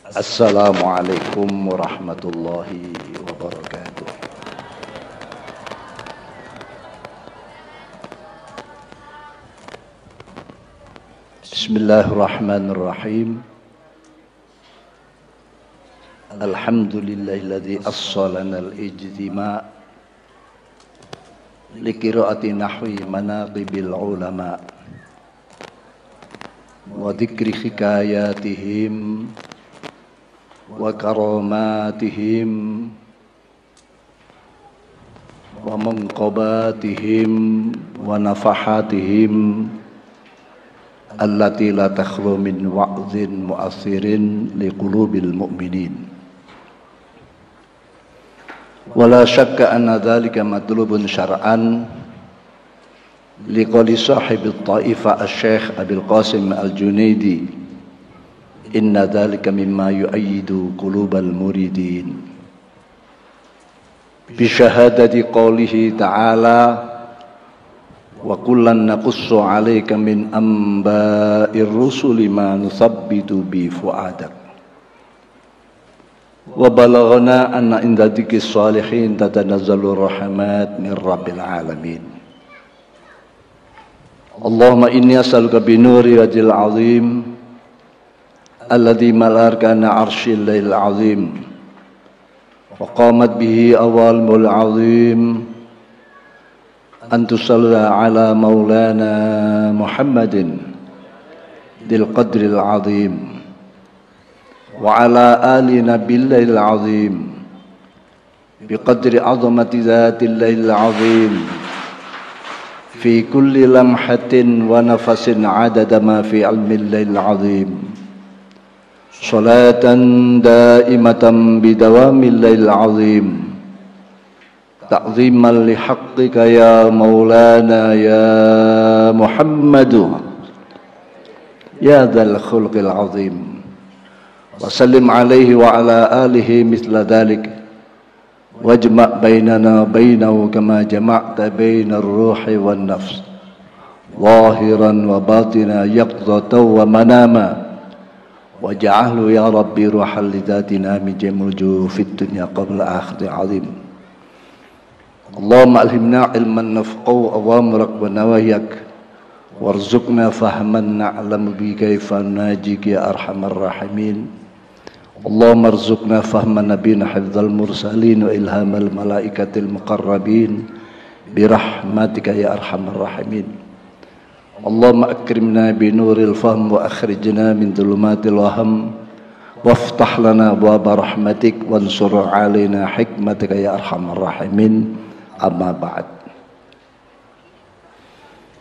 Assalamualaikum warahmatullahi wabarakatuh. Bismillahirrahmanirrahim. Alhamdulillahilladzi assalana al-ijtima' liqiraati nahwi manaqibil ulama wa dzikri hikayatihim wa karamatihim wa manqabatihim wa nafahatihim allati la takhlu min wa'zin mu'assirin liqulubil mu'minin. Wala syakka anna dhalika matlubun syar'an liqali sahibi ta'ifa asy-syekh Abil Qasim Al-Junaidi, inna dhalika mimma yu'ayyidu qulubal muridin bi syahadati qawlihi ta'ala wa kullan naqussu 'alaika min amba'ir rusuli ma nusabbitu bi fu'adak wa balaghana anna inda dzikris shalihin tatanazzalu rahmat min rabbil alamin. Allahumma inni as'aluka bi nuri wajhil 'azim alladhi malarkana 'arsyil lail 'azim wa qamat bihi awalmul 'azim an tusalla ala maulana Muhammadin dil qadril 'azim wa ala ali nabiyil 'azim biqadri 'azamati zatil lail 'azim fi kulli lamhatin wa nafasin 'adada ma fi 'ilmil lail 'azim salatan daimatan bidawamil lail 'azim ta'ziman li haqqika ya maulana ya Muhammadu ya dzal khulqil 'azim wa sallim alaihi wa ala alihi mithla dhalik wajma' bainana bainahu kama jama'ta bainar ruhi wan nafs zahiran wa batina yaqzatan wa manama waj'alhu ya rabbi ruhal lidatina min jamil fid dunya qabla akhir 'azim. Allahumma alhimna ilman nafqahu awamrak wa nawahiyak warzuqna fahman na'lamu bi kaifa najik ya arhamar rahimin. Allahumma arzuqna fahman nabiyina hifdzal mursalin wa ilhamal malaikatil muqarrabin bi rahmatika ya arhamar rahimin. Allahumma akrimna bi nuril fahm wa akhrijna min dhulumatil waham waftah lana abwaaba rahmatik wansur alaina hikmatika ya arhamar rahimin. Amma ba'd.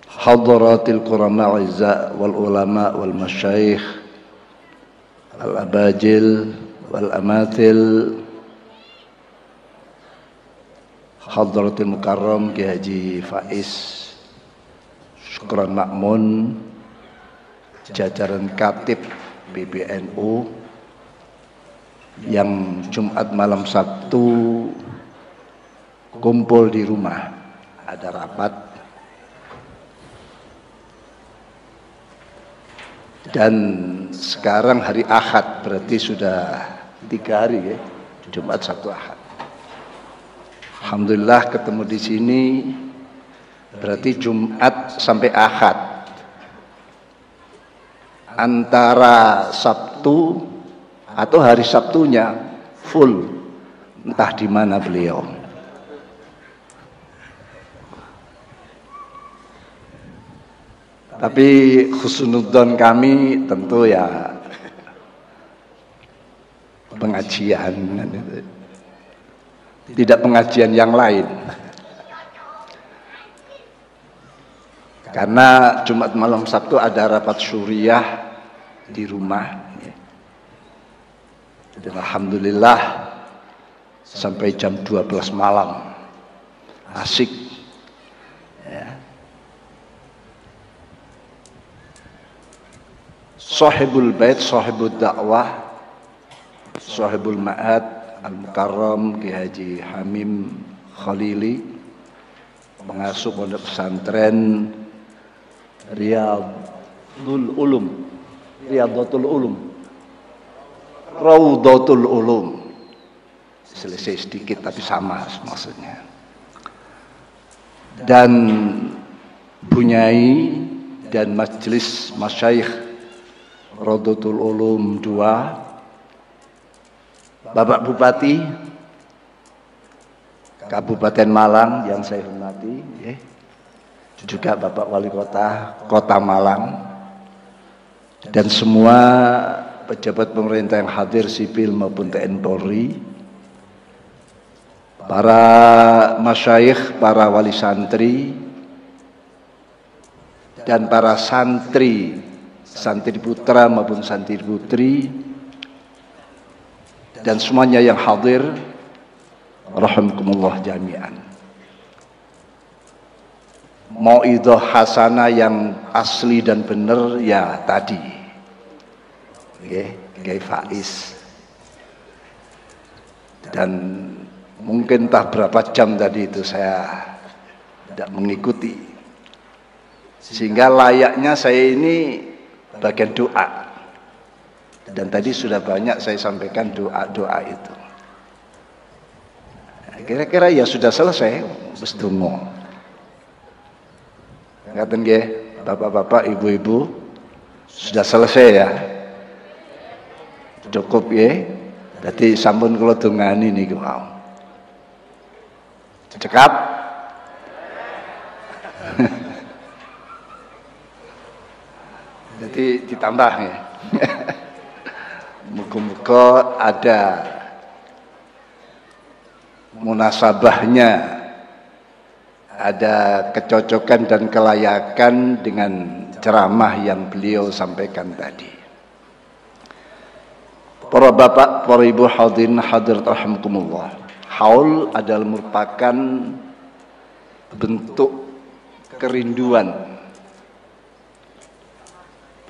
Hadratil qurama wal ulama wal masyayikh al abajil wal amathil, hadratil mukarram Ki Haji Faiz Syukran Makmun, jajaran katib PBNU yang Jumat malam Sabtu kumpul di rumah, ada rapat, dan sekarang hari Ahad, berarti sudah 3 hari ya, Jumat, Sabtu, Ahad. Alhamdulillah ketemu di sini, berarti Jumat sampai Ahad. Antara Sabtu atau hari Sabtunya full, entah di mana beliau. Tapi husnudzon kami tentu ya pengajian, tidak pengajian yang lain. Karena Jumat malam Sabtu ada rapat syuriah di rumah. Dan alhamdulillah sampai jam 12 malam. Asik. Sahibul bait, sahibul dakwah, sahibul ma'ad al-mukarram Ki Haji Hamim Khalili, pengasuh pondok pesantren Riyadhatul Ulum Raudhatul Ulum. Selesai sedikit tapi sama maksudnya. Dan Bunyai dan Majelis Masyayikh Raudhatul Ulum 2, Bapak Bupati Kabupaten Malang yang saya hormati, juga Bapak Wali Kota Kota Malang, dan semua pejabat pemerintah yang hadir sipil maupun TNI Polri, para masyayikh, para wali santri, dan para santri putra maupun santri putri, dan semuanya yang hadir, rahimakumullah jami'an. Mau'idhah hasanah yang asli dan benar ya tadi, Kiai Faiz, dan mungkin entah berapa jam tadi itu saya tidak mengikuti, sehingga layaknya saya ini bagian doa, dan tadi sudah banyak saya sampaikan doa-doa itu. Kira-kira ya sudah selesai, wis donga. Ngaten nggih, Bapak-bapak, Ibu-ibu, sudah selesai ya. Cukup ya. Dadi sampun kula dongani niku mau. Cekap. Jadi ditambah ya. Muga-muga ada munasabahnya, ada kecocokan dan kelayakan dengan ceramah yang beliau sampaikan tadi. Para bapak, para ibu hadirin hadirat rahimakumullah. Haul adalah merupakan bentuk kerinduan,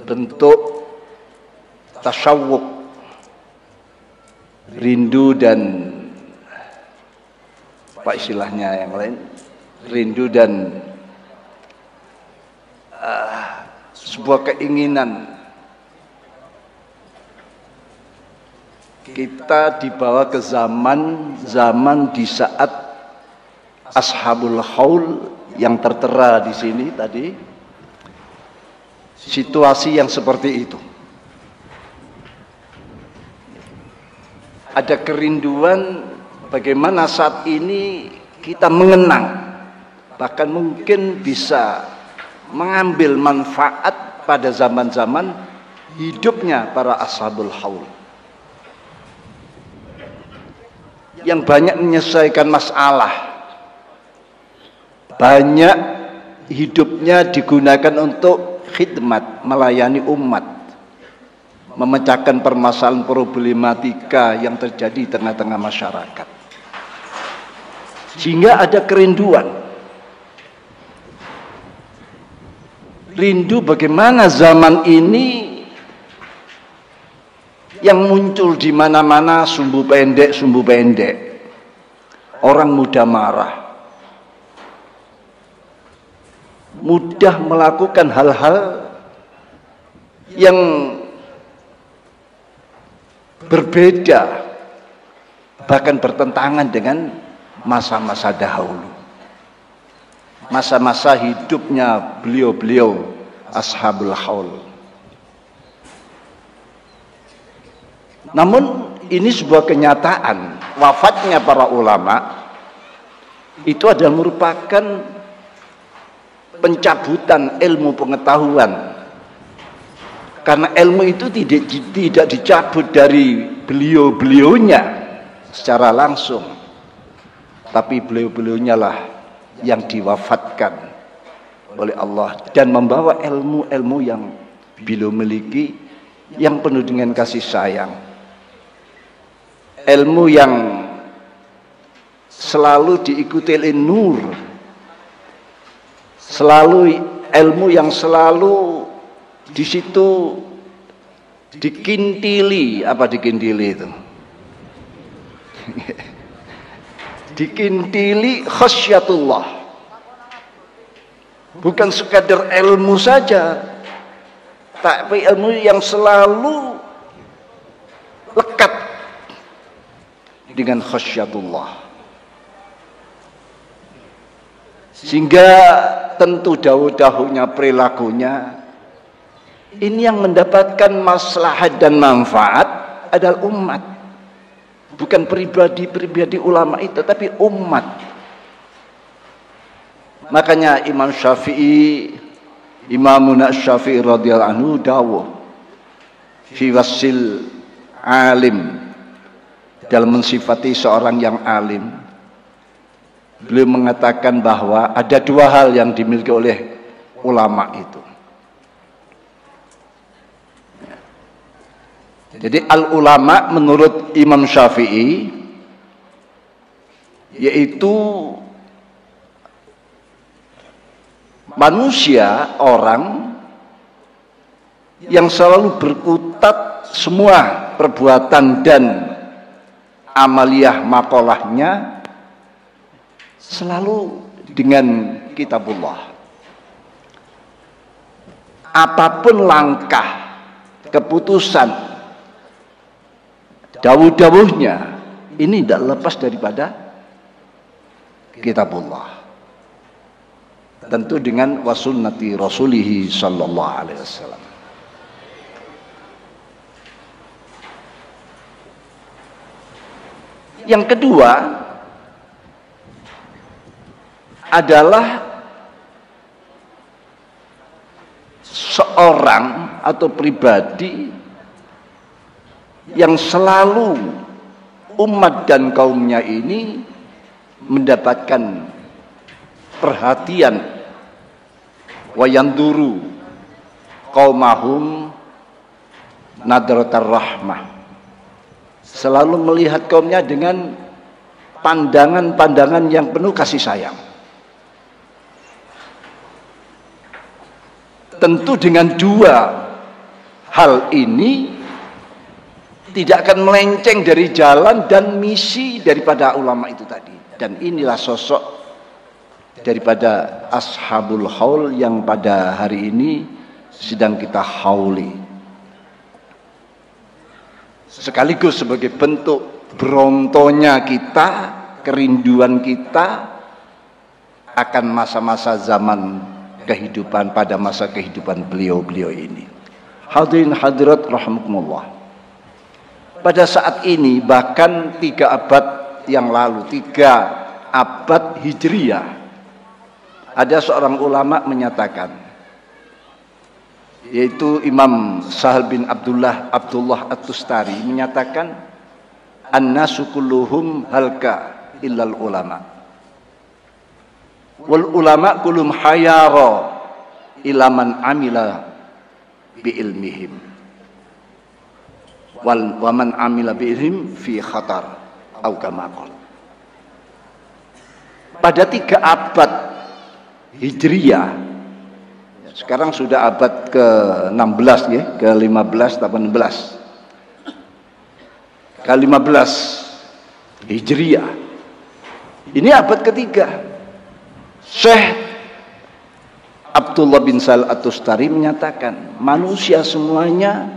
bentuk tasyawuk, rindu dan apa istilahnya yang lain, rindu dan sebuah keinginan kita dibawa ke zaman di saat ashabul haul yang tertera di sini tadi, situasi yang seperti itu. Ada kerinduan bagaimana saat ini kita mengenang, bahkan mungkin bisa mengambil manfaat pada zaman-zaman hidupnya para ashabul haul yang banyak menyelesaikan masalah, banyak hidupnya digunakan untuk khidmat, melayani umat, memecahkan permasalahan problematika yang terjadi di tengah-tengah masyarakat, sehingga ada kerinduan, rindu bagaimana zaman ini yang muncul di mana-mana sumbu pendek, orang mudah marah, mudah melakukan hal-hal yang berbeda, bahkan bertentangan dengan masa-masa dahulu, masa-masa hidupnya beliau-beliau ashabul haul. Namun ini sebuah kenyataan, wafatnya para ulama itu adalah merupakan pencabutan ilmu pengetahuan, karena ilmu itu tidak dicabut dari beliau-beliaunya secara langsung, tapi beliau-beliaunya lah yang diwafatkan oleh Allah dan membawa ilmu-ilmu yang beliau miliki yang penuh dengan kasih sayang, ilmu yang selalu diikuti oleh nur, selalu ilmu yang selalu di situ dikintili. Apa dikintili itu? Dikintili khasyatullah, bukan sekadar ilmu saja, tapi ilmu yang selalu lekat dengan khasyatullah. Sehingga tentu dahulu-dahulunya perilakunya ini yang mendapatkan maslahat dan manfaat adalah umat. Bukan pribadi-pribadi ulama itu, tapi umat. Makanya Imam Syafi'i, Imamuna Syafi'i radhiyallahu anhu dawuh fi wasil alim, dalam mensifati seorang yang alim. Beliau mengatakan bahwa ada dua hal yang dimiliki oleh ulama itu. Jadi al-ulama menurut Imam Syafi'i yaitu manusia, orang yang selalu berkutat semua perbuatan dan amaliyah makolahnya selalu dengan kitabullah. Apapun langkah, keputusan, dawuh-dawuhnya ini tidak lepas daripada kitabullah. Tentu dengan wasunnati rasulihi sallallahu alaihi wasallam. Yang kedua adalah seorang atau pribadi yang selalu umat dan kaumnya ini mendapatkan perhatian, wayanduru qaumahum nadratar rahmah, selalu melihat kaumnya dengan pandangan-pandangan yang penuh kasih sayang. Tentu dengan dua hal ini tidak akan melenceng dari jalan dan misi daripada ulama itu tadi. Dan inilah sosok daripada ashabul haul yang pada hari ini sedang kita hauli. Sekaligus sebagai bentuk berontonya kita, kerinduan kita akan masa-masa zaman kehidupan pada masa kehidupan beliau-beliau ini. Hadirin hadirat rahimakumullah. Pada saat ini bahkan 3 abad yang lalu, 3 abad Hijriyah, ada seorang ulama menyatakan, yaitu Imam Sahal bin Abdullah At-Tustari menyatakan, annasu kulluhum halka illal ulama. Wal ulama kulum hayara ilaman amila bi ilmihim wa man amila bi ilmihim fi khatar au kama qala. Pada 3 abad Hijriyah, sekarang sudah abad ke-16 ya, ke-15 18 ke-15 Hijriyah. Ini abad ketiga. Syekh Abdullah bin Sal At-Tustari menyatakan manusia semuanya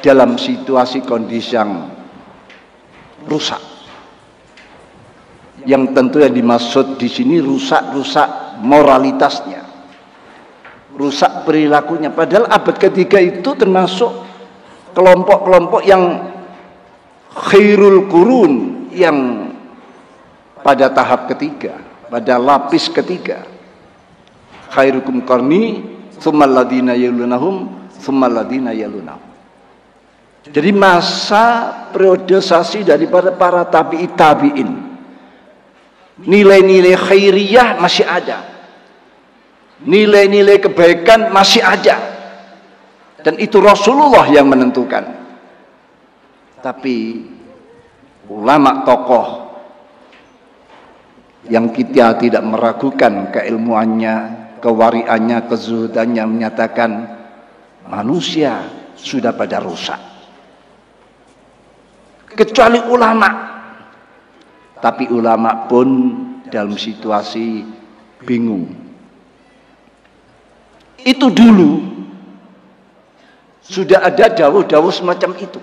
dalam situasi kondisi yang rusak. Yang tentu yang dimaksud di sini rusak moralitasnya, rusak perilakunya. Padahal abad ketiga itu termasuk kelompok-kelompok yang khairul qurun, yang pada tahap ketiga, pada lapis ketiga. Khairukum qarni tsummal ladina yalunahum tsummal ladina yalunahum. Jadi masa periodisasi daripada para tabi'in, nilai-nilai khairiyah masih ada, nilai-nilai kebaikan masih ada, dan itu Rasulullah yang menentukan. Tapi ulama tokoh yang kita tidak meragukan keilmuannya, kewariannya, kezuhudannya menyatakan manusia sudah pada rusak, kecuali ulama. Tapi ulama pun dalam situasi bingung. Itu dulu sudah ada dawuh-dawuh semacam itu.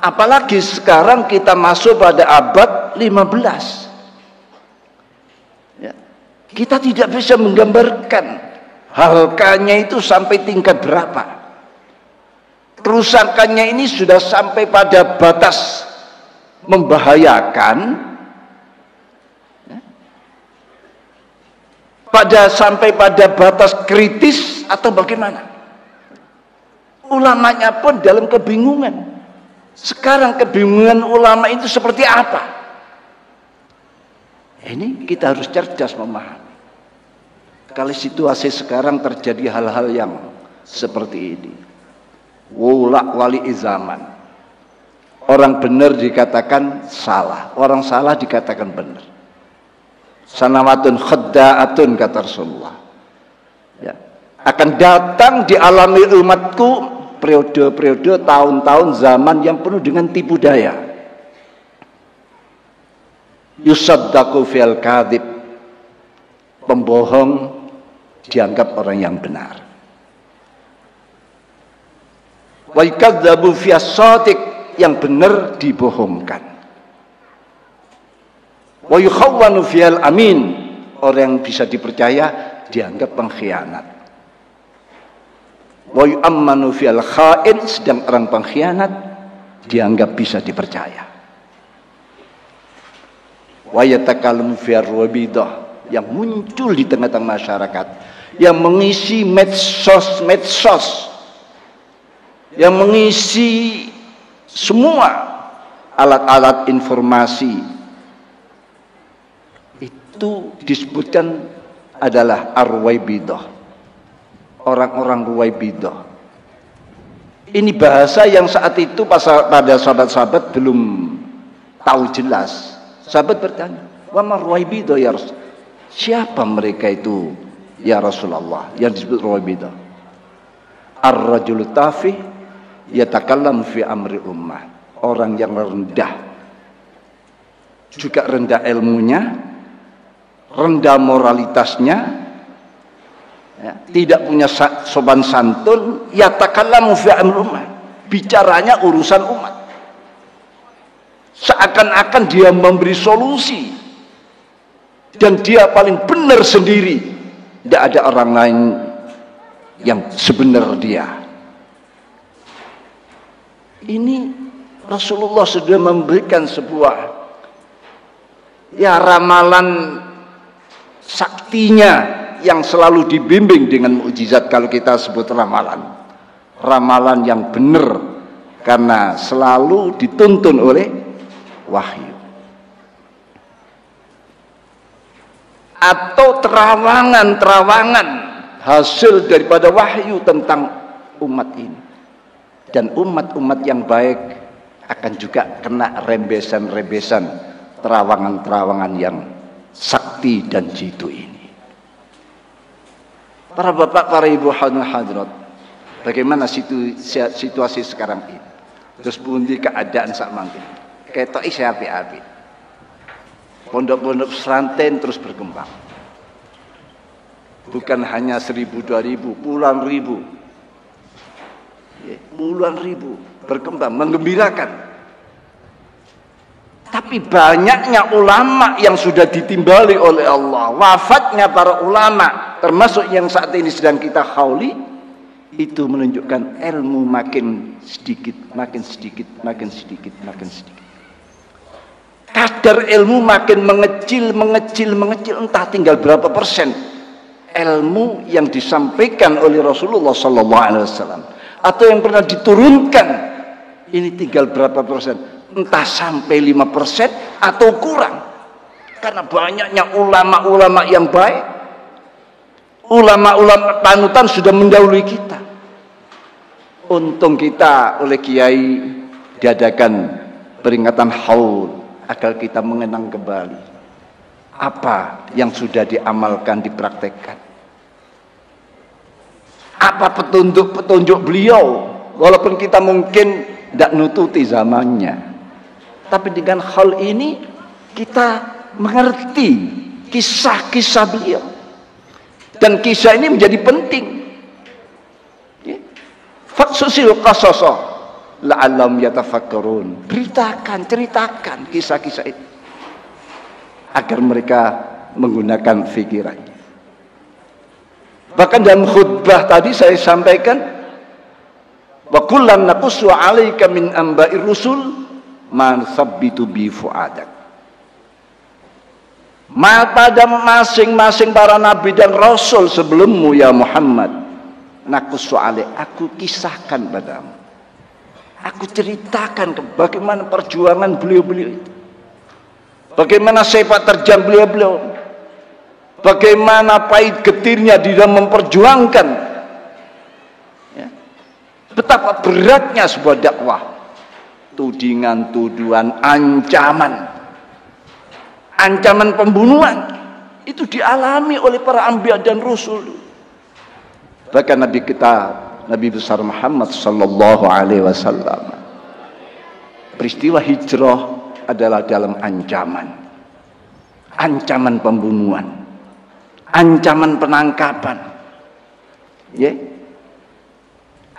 Apalagi sekarang kita masuk pada abad 15. Ya. Kita tidak bisa menggambarkan halkanya itu sampai tingkat berapa. Kerusakannya ini sudah sampai pada batas membahayakan, ya. Sampai pada batas kritis atau bagaimana. Ulamanya pun dalam kebingungan. Sekarang kebingungan ulama itu seperti apa? Ini kita harus cerdas memahami. Kalau situasi sekarang terjadi hal-hal yang seperti ini, wali zaman. Orang benar dikatakan salah, orang salah dikatakan benar. Sanawatun khadda'atun kata Rasulullah. Ya. Akan datang dialami umatku periode-periode, tahun-tahun, zaman yang penuh dengan tipu daya. Yusaddaqu fil kadhib, pembohong dianggap orang yang benar. Wa yakadzabu fi as-shadiq, yang benar dibohongkan. Wa yukhawwanu fil amin, orang yang bisa dipercaya dianggap pengkhianat. Wa yu'ammanu fil kha'in, sedang orang pengkhianat dianggap bisa dipercaya. Wa yatakallamu fil rubidah, yang muncul di tengah-tengah masyarakat, yang mengisi medsos, yang mengisi semua alat-alat informasi, itu disebutkan adalah ar-ruwaibidah, orang-orang ruwaibidah. Ini bahasa yang saat itu pada sahabat-sahabat belum tahu jelas. Sahabat bertanya, wa ma ruwaibidah ya Rasul? Siapa mereka itu ya Rasulullah yang disebut ruwaibidah? Ar-rajul tafih yatakallam fi amri ummah, orang yang rendah, juga rendah ilmunya, rendah moralitasnya, ya, tidak punya sopan santun, yatakallamu fi amri ummah, bicaranya urusan umat. Seakan-akan dia memberi solusi dan dia paling benar sendiri, tidak ada orang lain yang sebenar dia. Ini Rasulullah sudah memberikan sebuah ramalan saktinya yang selalu dibimbing dengan mukjizat. Kalau kita sebut ramalan yang benar, karena selalu dituntun oleh wahyu. Atau terawangan hasil daripada wahyu tentang umat ini. Dan umat-umat yang baik akan juga kena rembesan-rembesan terawangan-terawangan yang sakti dan jitu ini. Para bapak, para ibu hadirat, bagaimana situasi sekarang ini? Terus pundi keadaan sak mangke? Ketok isi api-api. Pondok-pondok pesantren terus berkembang. Bukan hanya 1.000, 2.000, puluhan ribu berkembang, menggembirakan. Tapi banyaknya ulama yang sudah ditimbali oleh Allah, wafatnya para ulama, termasuk yang saat ini sedang kita hauli, itu menunjukkan ilmu makin sedikit. Kadar ilmu makin mengecil, entah tinggal berapa persen ilmu yang disampaikan oleh Rasulullah SAW atau yang pernah diturunkan, ini tinggal berapa persen, entah sampai 5% atau kurang. Karena banyaknya ulama-ulama yang baik, ulama-ulama panutan sudah mendahului kita. Untung kita oleh kiai diadakan peringatan haul agar kita mengenang kembali apa yang sudah diamalkan, dipraktekkan. Apa petunjuk beliau, walaupun kita mungkin tidak nututi zamannya, tapi dengan hal ini kita mengerti kisah-kisah beliau, dan kisah ini menjadi penting. Faksusil qasasa la'allahum yatafakkarun. Beritakan, ceritakan kisah-kisah itu agar mereka menggunakan pikirannya. Bahkan dalam khutbah tadi saya sampaikan, wa kullan naqussu 'alaika min amba'ir rusul ma nusabbitu bi fu'adak. Pada masing-masing para nabi dan rasul sebelummu ya Muhammad, naqussu 'alaik, aku kisahkan padamu, aku ceritakan bagaimana perjuangan beliau-beliau itu, bagaimana sepak terjang beliau-beliau, bagaimana pahit getirnya di dalam memperjuangkan, ya, betapa beratnya sebuah dakwah, tudingan, tuduhan, ancaman pembunuhan itu dialami oleh para anbiya dan rasul. Bahkan Nabi kita, Nabi besar Muhammad sallallahu alaihi wasallam, peristiwa hijrah adalah dalam ancaman pembunuhan, ancaman penangkapan, ya,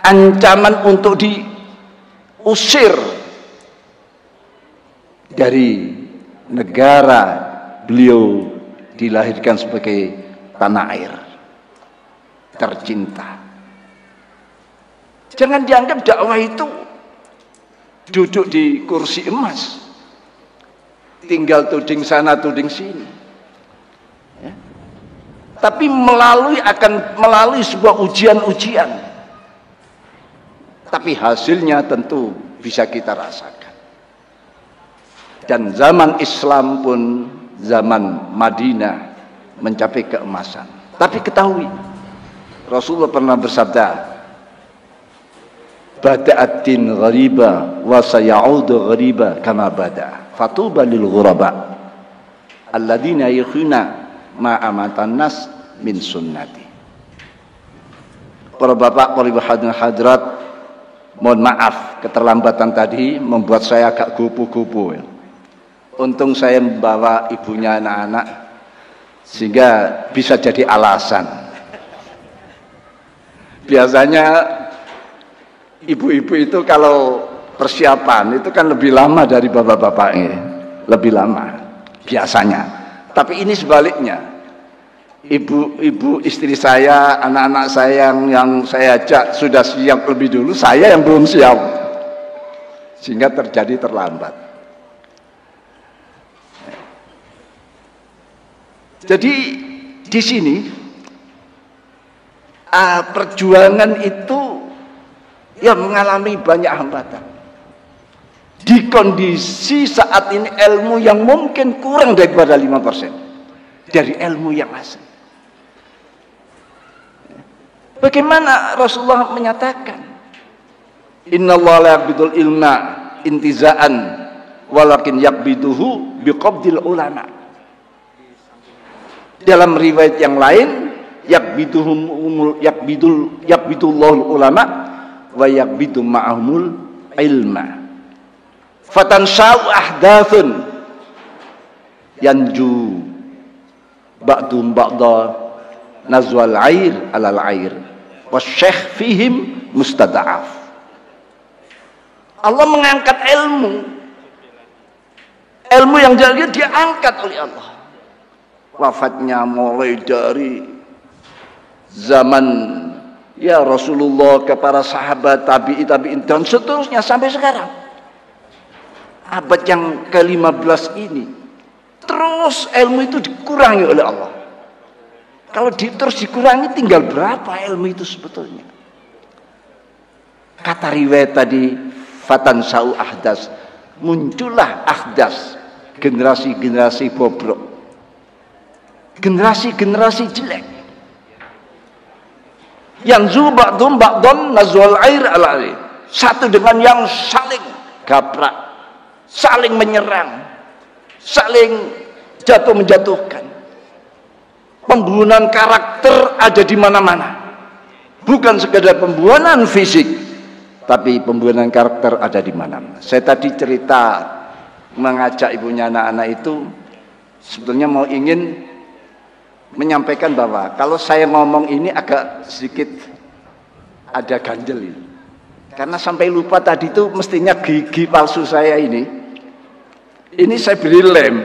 ancaman untuk diusir dari negara beliau dilahirkan sebagai tanah air tercinta. Jangan dianggap dakwah itu duduk di kursi emas, tinggal tuding sana tuding sini, ya. Tapi melalui sebuah ujian-ujian, tapi hasilnya tentu bisa kita rasakan. Dan zaman Islam pun, zaman Madinah mencapai keemasan. Tapi ketahui, Rasulullah pernah bersabda, bada'at-din ghariba wa sayaudu ghariba kama bada, fatuba lil ghuraba alladzina yakhuna ma amatan nas min sunnati. Para bapak, para ibu hadirin hadirat, mohon maaf keterlambatan tadi membuat saya agak kupu-kupu, ya. Untung saya membawa ibunya anak-anak sehingga bisa jadi alasan. Biasanya ibu-ibu itu kalau persiapan itu kan lebih lama dari bapak-bapaknya, lebih lama biasanya. Tapi ini sebaliknya, ibu istri saya, anak-anak saya yang saya ajak sudah siap lebih dulu, saya yang belum siap, sehingga terjadi terlambat. Jadi di sini perjuangan itu ya mengalami banyak hambatan. Di kondisi saat ini ilmu yang mungkin kurang daripada 5% dari ilmu yang asli. Bagaimana Rasulullah menyatakan, innallaha la yaqbidul ilma intiza'an walakin yaqbiduhu biqabdil ulama. Dalam riwayat yang lain, yaqbidullahu ulama wa yaqbidu ma'ahumul ilma. Fatansa'u ahdathun yanju ba'dum ba'da nazwal air alal air wasyekh fihim mustada'af. Allah mengangkat ilmu yang jahiliyah diangkat oleh Allah. Wafatnya mulai dari zaman ya Rasulullah ke para sahabat, tabi'in dan seterusnya sampai sekarang. Abad yang ke-15 ini terus ilmu itu dikurangi oleh Allah. Kalau terus dikurangi, tinggal berapa ilmu itu sebetulnya? Kata riwayat tadi, fatan sau ahdas, muncullah ahdas, generasi-generasi bobrok, generasi-generasi jelek, yang ba'dum ba'dun nazwal air ala air, satu dengan yang saling gaprak, saling menyerang, saling jatuh menjatuhkan. Pembunuhan karakter ada di mana-mana, bukan sekedar pembunuhan fisik, tapi pembunuhan karakter ada di mana-mana. Saya tadi cerita mengajak ibunya anak-anak itu sebetulnya mau ingin menyampaikan bahwa kalau saya ngomong ini agak sedikit ada ganjel ini. Karena sampai lupa tadi itu mestinya gigi palsu saya ini saya beri lem.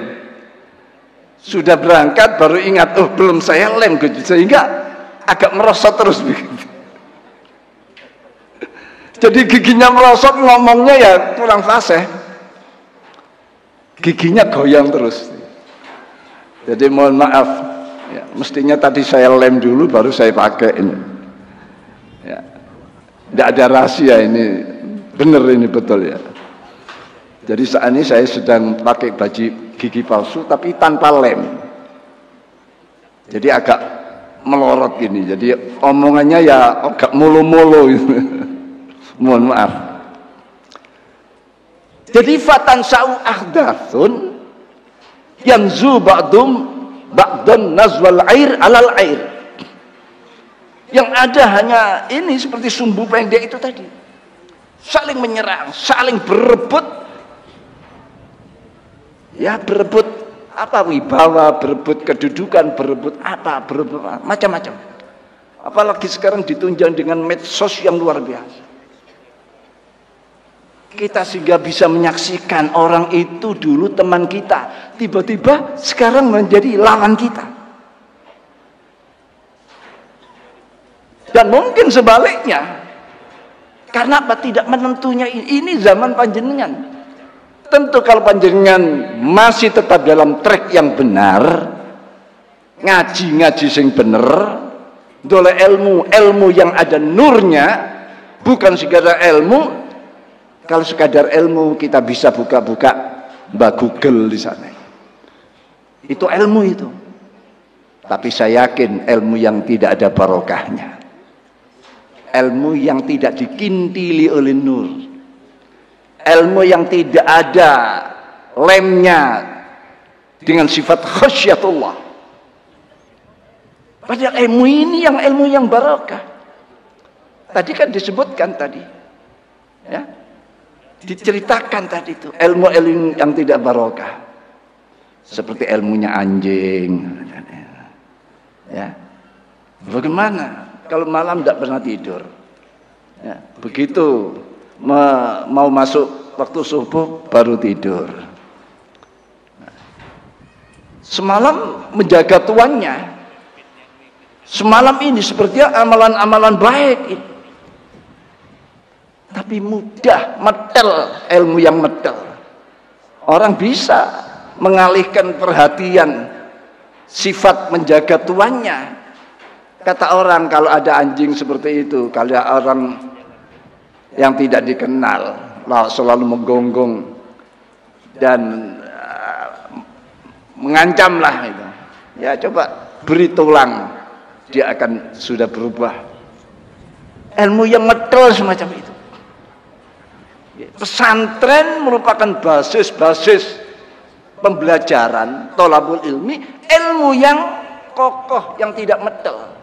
Sudah berangkat baru ingat, oh belum saya lem, sehingga agak merosot terus begitu. Jadi giginya merosot, ngomongnya ya kurang fasih. Giginya goyang terus. Jadi mohon maaf, ya, mestinya tadi saya lem dulu baru saya pakai ini. Ya. Tidak ada rahasia ini, benar ini betul ya. Jadi saat ini saya sedang pakai baju gigi palsu tapi tanpa lem. Jadi agak melorot gini. Jadi omongannya ya agak molo-molo gitu. Mohon maaf. Jadi fatan sa'u ahdathun yanzu ba'dun nazwal air alal air. Yang ada hanya ini seperti sumbu pendek itu tadi. Saling menyerang, saling berebut. Ya berebut apa wibawa, berebut kedudukan, berebut apa, berebut macam-macam. Apalagi sekarang ditunjang dengan medsos yang luar biasa. Kita sehingga bisa menyaksikan orang itu dulu teman kita, tiba-tiba sekarang menjadi lawan kita. Dan mungkin sebaliknya, karena apa? Tidak menentunya. Ini zaman panjenengan. Tentu kalau panjenengan masih tetap dalam track yang benar, ngaji sing bener, dole ilmu yang ada nurnya, bukan sekadar ilmu. Kalau sekadar ilmu kita bisa buka-buka Mbak Google di sana. Itu ilmu itu. Tapi saya yakin ilmu yang tidak ada barokahnya. Ilmu yang tidak dikintili oleh nur, ilmu yang tidak ada lemnya dengan sifat khasyatullah. Padahal ilmu ini yang ilmu yang barokah. Tadi kan disebutkan tadi, ya, diceritakan tadi itu ilmu yang tidak barokah, seperti ilmunya anjing, ya. Bagaimana? Kalau malam tidak pernah tidur, ya, begitu mau masuk waktu subuh baru tidur. Semalam menjaga tuannya, semalam ini sepertinya amalan-amalan baik ini. Tapi mudah metel ilmu yang metel. Orang bisa mengalihkan perhatian sifat menjaga tuannya. Kata orang kalau ada anjing seperti itu, kalau ada orang yang tidak dikenal selalu menggonggong dan mengancam lah itu. Ya coba beri tulang, dia akan sudah berubah. Ilmu yang metel semacam itu. Pesantren merupakan basis pembelajaran tholabul ilmi, ilmu yang kokoh yang tidak metel.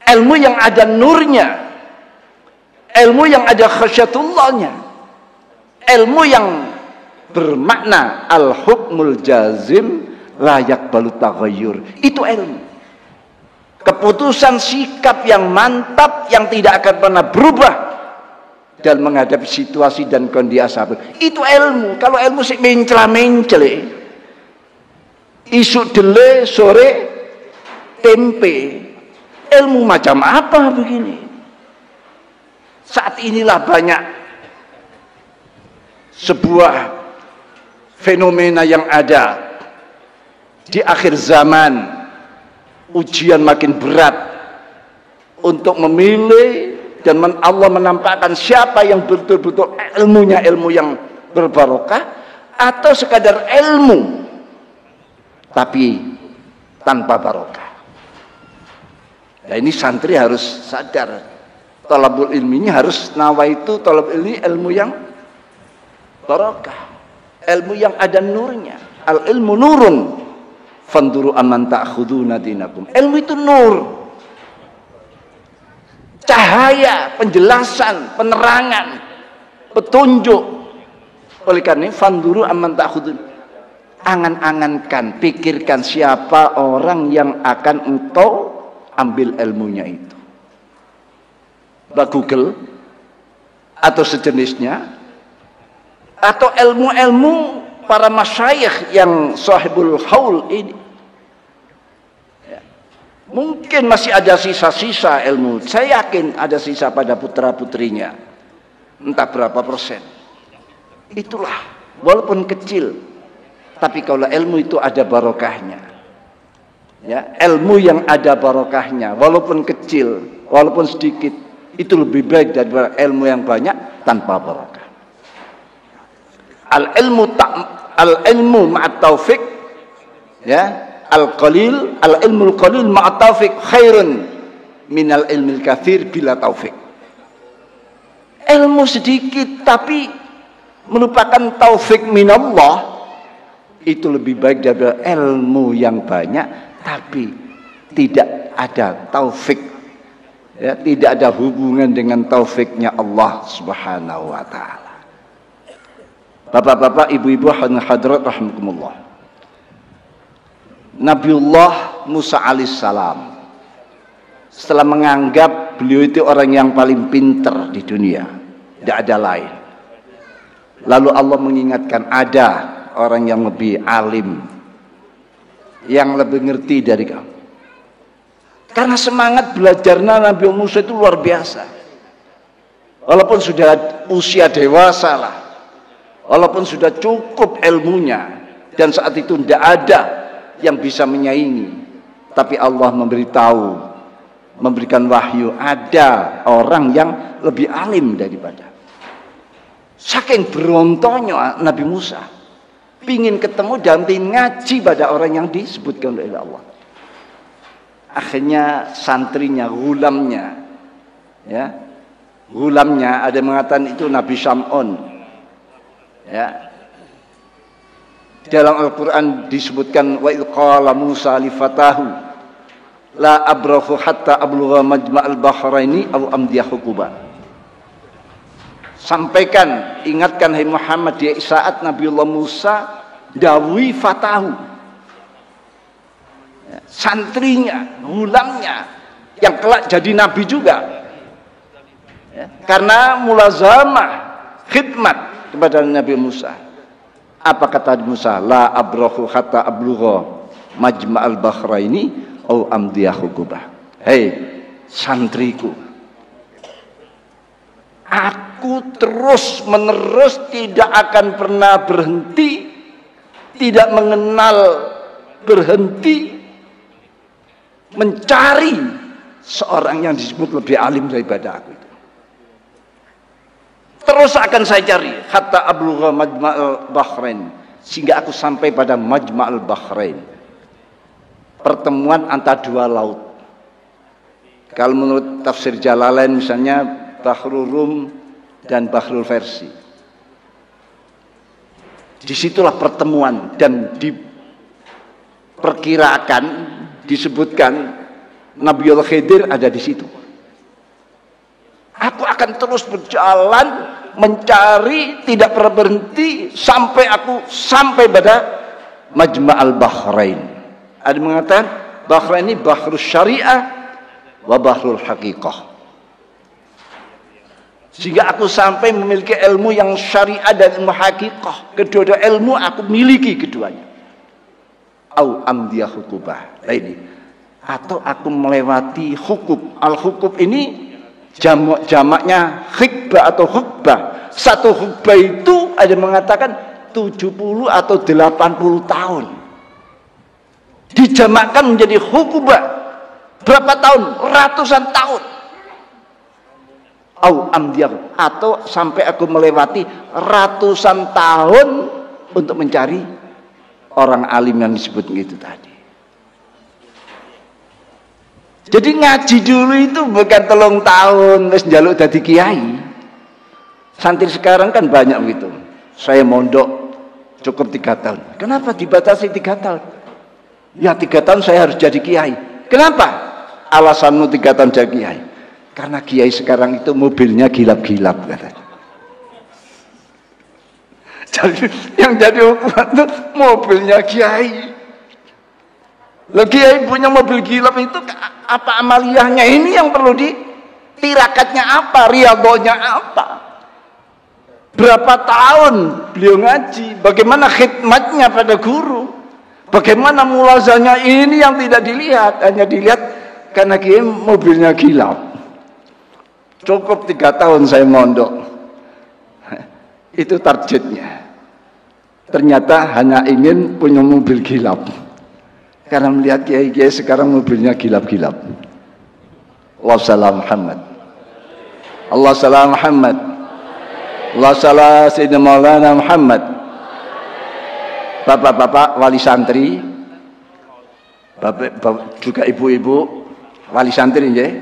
Ilmu yang ada nurnya, ilmu yang ada khasyatullahnya, ilmu yang bermakna al-hukmul jazim layak balu taghayyur. Itu ilmu. Keputusan sikap yang mantap yang tidak akan pernah berubah dalam menghadapi situasi dan kondisi apa. Itu ilmu. Kalau ilmu sih mencela-mencele, isu dele sore tempe. Ilmu macam apa begini? Saat inilah banyak sebuah fenomena yang ada di akhir zaman. Ujian makin berat untuk memilih dan Allah menampakkan siapa yang betul-betul ilmunya ilmu yang berbarokah atau sekadar ilmu tapi tanpa barokah. Nah ini santri harus sadar, thalabul ilminya harus nawaitu thalab ilmu yang barokah, ilmu yang ada nurnya. Al ilmu nurun fanduru aman ta'khuduna dinakum. Ilmu itu nur, cahaya, penjelasan, penerangan, petunjuk. Oleh karena ini fanduru aman ta'khudun, angan-angankan, pikirkan siapa orang yang akan engkau ambil ilmunya itu. Mbak Google, atau sejenisnya, atau ilmu-ilmu para masyayikh yang sahibul haul ini. Ya. Mungkin masih ada sisa-sisa ilmu. Saya yakin ada sisa pada putra-putrinya. Entah berapa persen. Itulah, walaupun kecil. Tapi kalau ilmu itu ada barokahnya. Ya, ilmu yang ada barokahnya, walaupun kecil, walaupun sedikit, itu lebih baik daripada ilmu yang banyak tanpa barokah. Al-ilmu ma'at taufik, ya, al-ilmu al-qalil ma'at taufik khairun minal ilmil katsir bila taufik. Ilmu sedikit tapi merupakan taufik minallah, itu lebih baik daripada ilmu yang banyak tapi tidak ada taufik, ya, tidak ada hubungan dengan taufiknya Allah Subhanahu wa ta'ala. Bapak-bapak, ibu-ibu, hadirat rahimakumullah. Nabiullah Musa alaihissalam, setelah menganggap beliau itu orang yang paling pintar di dunia, tidak ada lain, lalu Allah mengingatkan ada orang yang lebih alim, yang lebih ngerti dari kamu. Karena semangat belajarnya Nabi Musa itu luar biasa. Walaupun sudah usia dewasa lah, walaupun sudah cukup ilmunya, dan saat itu tidak ada yang bisa menyaingi, tapi Allah memberitahu, memberikan wahyu, ada orang yang lebih alim daripada. Saking berontonya Nabi Musa, pingin ketemu dan pingin ngaji pada orang yang disebutkan oleh Allah. Akhirnya santrinya, gulamnya, ya, gulamnya, ada yang mengatakan itu Nabi Sam'un, ya. Dalam Al-Quran disebutkan wa idh qala Musa li fatahu la abrahu hatta ablugha majma'al bahraini aw amdiya hukuba. Sampaikan, ingatkan hai Muhammad di saat Nabiullah Musa dawi fatahu, ya, santrinya, gulamnya, yang kelak jadi nabi juga, ya, karena mulazamah khidmat kepada Nabi Musa. Apa kata Musa? La abrahu hatta ablugha majma'al bahraini aw amdiya hukuba. Hei santriku, aku terus menerus tidak akan pernah berhenti, tidak mengenal berhenti mencari seorang yang disebut lebih alim daripada aku itu. Terus akan saya cari hatta ablugha majma'al bahrain, sehingga aku sampai pada majma'al bahrain, pertemuan antara dua laut. Kalau menurut tafsir Jalalain misalnya Bahrul Rum dan Bahrul Versi. Disitulah pertemuan, dan diperkirakan, disebutkan Nabiullah Khidir ada di situ. Aku akan terus berjalan mencari, tidak pernah berhenti sampai aku sampai pada Majma'al Bahrain. Ada mengatakan Bahrain ini Bahrul Syariah wa Bahrul Haqiqah. Sehingga aku sampai memiliki ilmu yang syariah dan ilmu hakikah. Kedua-dua ilmu aku miliki keduanya. Au amdiyah hukubah. Ini. Atau aku melewati hukub. Al-hukub ini jamaknya hikbah atau hukbah. Satu hukbah itu ada mengatakan 70 atau 80 tahun. Dijamakkan menjadi hukubah. Berapa tahun? Ratusan tahun. Au amdiyah, atau sampai aku melewati ratusan tahun untuk mencari orang alim yang disebut gitu tadi. Jadi ngaji dulu itu bukan 3 tahun terus njaluk dadi kiai. Santri sekarang kan banyak begitu. Saya mondok cukup 3 tahun. Kenapa dibatasi 3 tahun? Ya 3 tahun saya harus jadi kiai. Kenapa? Alasanmu 3 tahun jadi kiai. Karena kiai sekarang itu mobilnya gilap-gilap katanya. Jadi yang jadi hukuman itu mobilnya kiai. Loh, kiai punya mobil gilap itu apa amaliyahnya? Ini yang perlu tirakatnya apa? Riyadhahnya apa? Berapa tahun beliau ngaji, bagaimana khidmatnya pada guru, bagaimana mulazahnya, ini yang tidak dilihat. Hanya dilihat karena mobilnya kilap. Cukup 3 tahun saya mondok, itu targetnya. Ternyata hanya ingin punya mobil kilap, karena melihat kiai-kiai sekarang mobilnya kilap-kilap. Allah salam Muhammad, Allah salam Muhammad, Allah salam Sayyidina Maulana Muhammad. Bapak-bapak wali santri, bapak juga ibu-ibu wali santri ya,